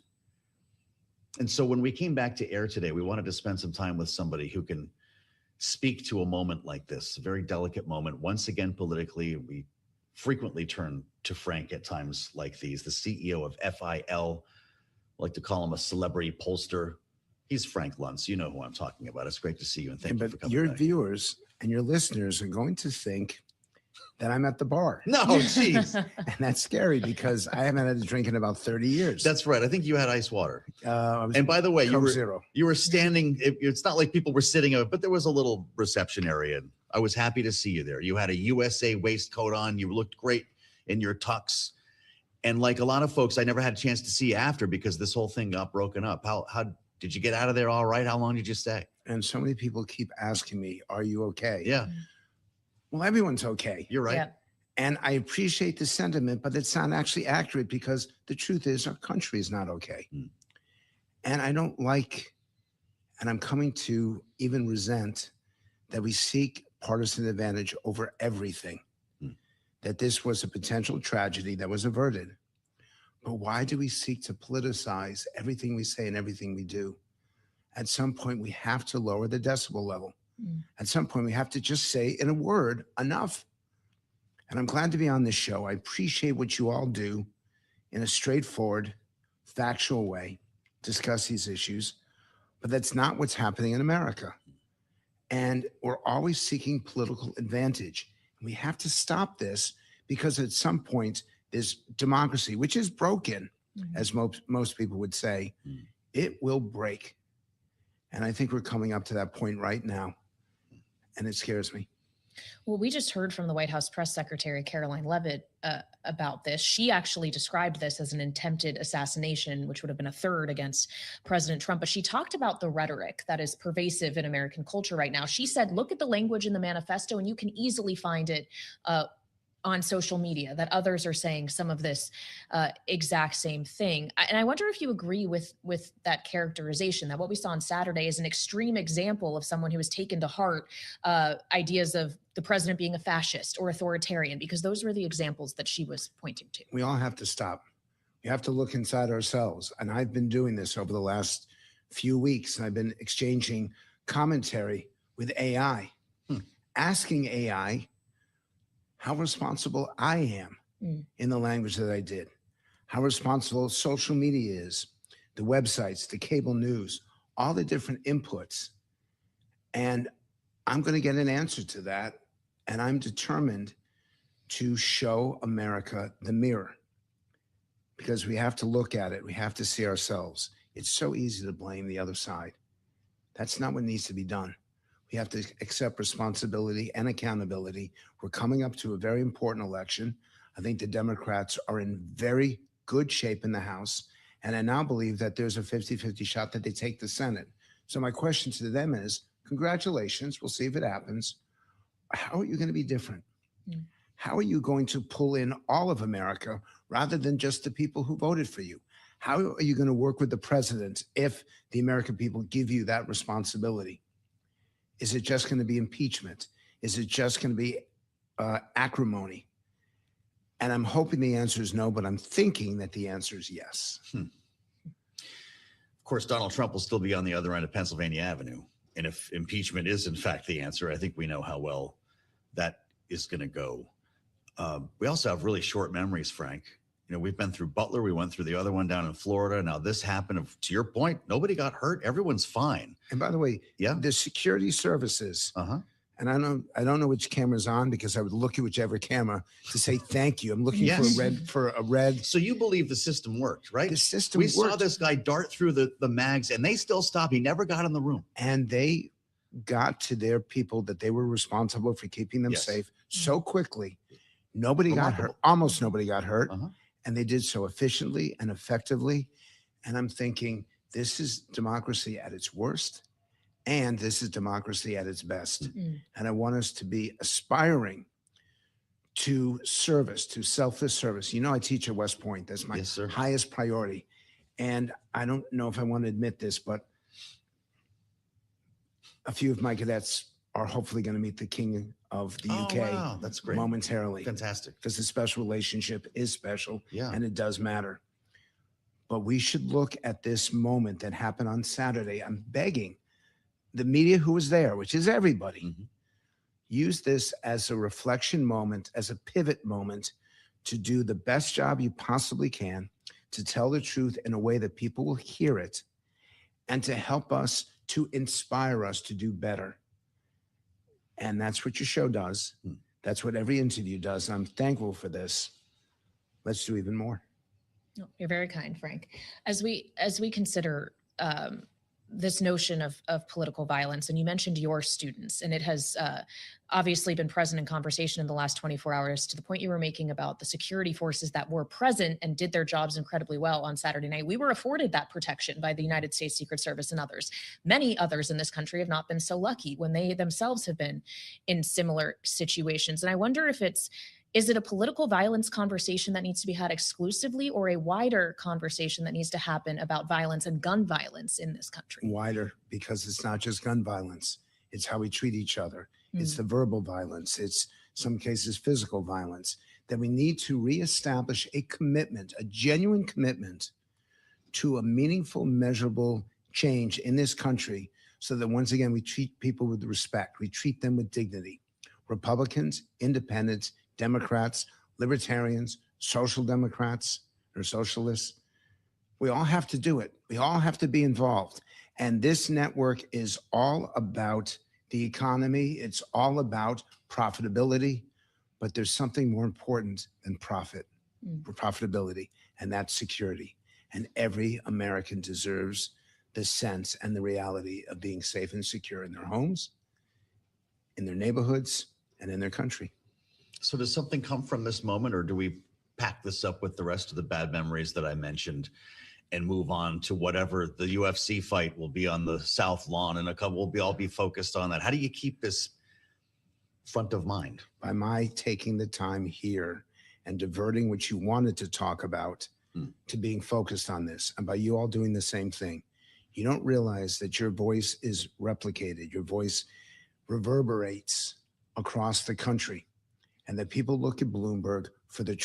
And so when we came back to air today, we wanted to spend some time with somebody who can speak to a moment like this, a very delicate moment. Once again, politically, we frequently turn to Frank at times like these, the CEO of FIL. I like to call him a celebrity pollster. He's Frank Luntz. You know who I'm talking about. It's great to see you, and thank you for coming Your back. viewers and your listeners are going to think that I'm at the bar. No, jeez. And that's scary because I haven't had a drink in about 30 years. That's right. I think you had ice water. And by the way, you were standing. It's not like people were sitting, but there was a little reception area. And I was happy to see you there. You had a USA waistcoat on. You looked great in your tux. And like a lot of folks, I never had a chance to see you after because this whole thing got broken up. How did you get out of there all right? How long did you stay? And so many people keep asking me, are you okay? Yeah. Well, everyone's okay. You're right. Yeah. And I appreciate the sentiment, but it's not actually accurate because the truth is our country is not okay. And I don't like, and I'm coming to even resent that we seek partisan advantage over everything. That this was a potential tragedy that was averted. But why do we seek to politicize everything we say and everything we do? At some point, we have to lower the decibel level. At some point, we have to just say in a word, enough. And I'm glad to be on this show. I appreciate what you all do in a straightforward, factual way, discuss these issues. But that's not what's happening in America. And we're always seeking political advantage. We have to stop this because at some point, this democracy, which is broken, as most people would say, it will break. And I think we're coming up to that point right now. And it scares me. Well, we just heard from the White House press secretary, Caroline Leavitt, about this. She actually described this as an attempted assassination, which would have been a third against President Trump. But she talked about the rhetoric that is pervasive in American culture right now. She said, look at the language in the manifesto, and you can easily find it on social media, that others are saying some of this exact same thing. And I wonder if you agree with that characterization, that what we saw on Saturday is an extreme example of someone who has taken to heart ideas of the president being a fascist or authoritarian, because those were the examples that she was pointing to. We all have to stop. We have to look inside ourselves. And I've been doing this over the last few weeks. I've been exchanging commentary with AI, asking AI how responsible I am in the language that I did, how responsible social media is, the websites, the cable news, all the different inputs. And I'm going to get an answer to that. And I'm determined to show America the mirror, because we have to look at it. We have to see ourselves. It's so easy to blame the other side. That's not what needs to be done. We have to accept responsibility and accountability. We're coming up to a very important election. I think the Democrats are in very good shape in the House. And I now believe that there's a 50-50 shot that they take the Senate. So my question to them is, congratulations. We'll see if it happens. How are you going to be different? How are you going to pull in all of America rather than just the people who voted for you? How are you going to work with the president if the American people give you that responsibility? Is it just going to be impeachment? Is it just going to be acrimony? And I'm hoping the answer is no, but I'm thinking that the answer is yes. Of course, Donald Trump will still be on the other end of Pennsylvania Avenue. And if impeachment is, in fact, the answer, I think we know how well that is going to go. We also have really short memories, Frank. You know, we've been through Butler. We went through the other one down in Florida. Now this happened. To your point, nobody got hurt. Everyone's fine. And by the way, the security services, and I don't know which camera's on, because I would look at whichever camera to say thank you. I'm looking for a red. So you believe the system worked, right? The system We worked. saw this guy dart through the mags, and they still stopped. He never got in the room. And they got to their people that they were responsible for keeping them safe so quickly. Nobody got hurt. Almost nobody got hurt. And they did so efficiently and effectively. And I'm thinking, this is democracy at its worst, and this is democracy at its best. And I want us to be aspiring to service, to selfless service. You know, I teach at West Point. That's my highest priority. And I don't know if I want to admit this, but a few of my cadets are hopefully going to meet the King of the UK. Wow, that's great. Momentarily. Fantastic. Because the special relationship is special, Yeah. and it does matter. But we should look at this moment that happened on Saturday. I'm begging the media who was there, which is everybody, use this as a reflection moment, as a pivot moment, to do the best job you possibly can, to tell the truth in a way that people will hear it, and to help us, to inspire us to do better. And that's what your show does. That's what every interview does. I'm thankful for this. Let's do even more. No, you're very kind, Frank. As we consider this notion of political violence, and you mentioned your students, and it has obviously been present in conversation in the last 24 hours, to the point you were making about the security forces that were present and did their jobs incredibly well on Saturday night. We were afforded that protection by the United States Secret Service and others. Many others in this country have not been so lucky when they themselves have been in similar situations. And I wonder if is it a political violence conversation that needs to be had exclusively, or a wider conversation that needs to happen about violence and gun violence in this country? Wider, because it's not just gun violence. It's how we treat each other. It's the verbal violence. It's some cases physical violence. That we need to reestablish a commitment, a genuine commitment to a meaningful, measurable change in this country, so that once again, we treat people with respect. We treat them with dignity. Republicans, independents, Democrats, libertarians, social democrats or socialists, we all have to do it. We all have to be involved. And this network is all about the economy. It's all about profitability, but there's something more important than profitability, and that's security. And every American deserves the sense and the reality of being safe and secure in their homes, in their neighborhoods, and in their country. So does something come from this moment, or do we pack this up with the rest of the bad memories that I mentioned and move on to whatever the UFC fight will be on the South Lawn in a couple? We'll all be focused on that. How do you keep this front of mind? By my taking the time here and diverting what you wanted to talk about to being focused on this, and by you all doing the same thing. You don't realize that your voice is replicated, your voice reverberates across the country, and that people look at Bloomberg for the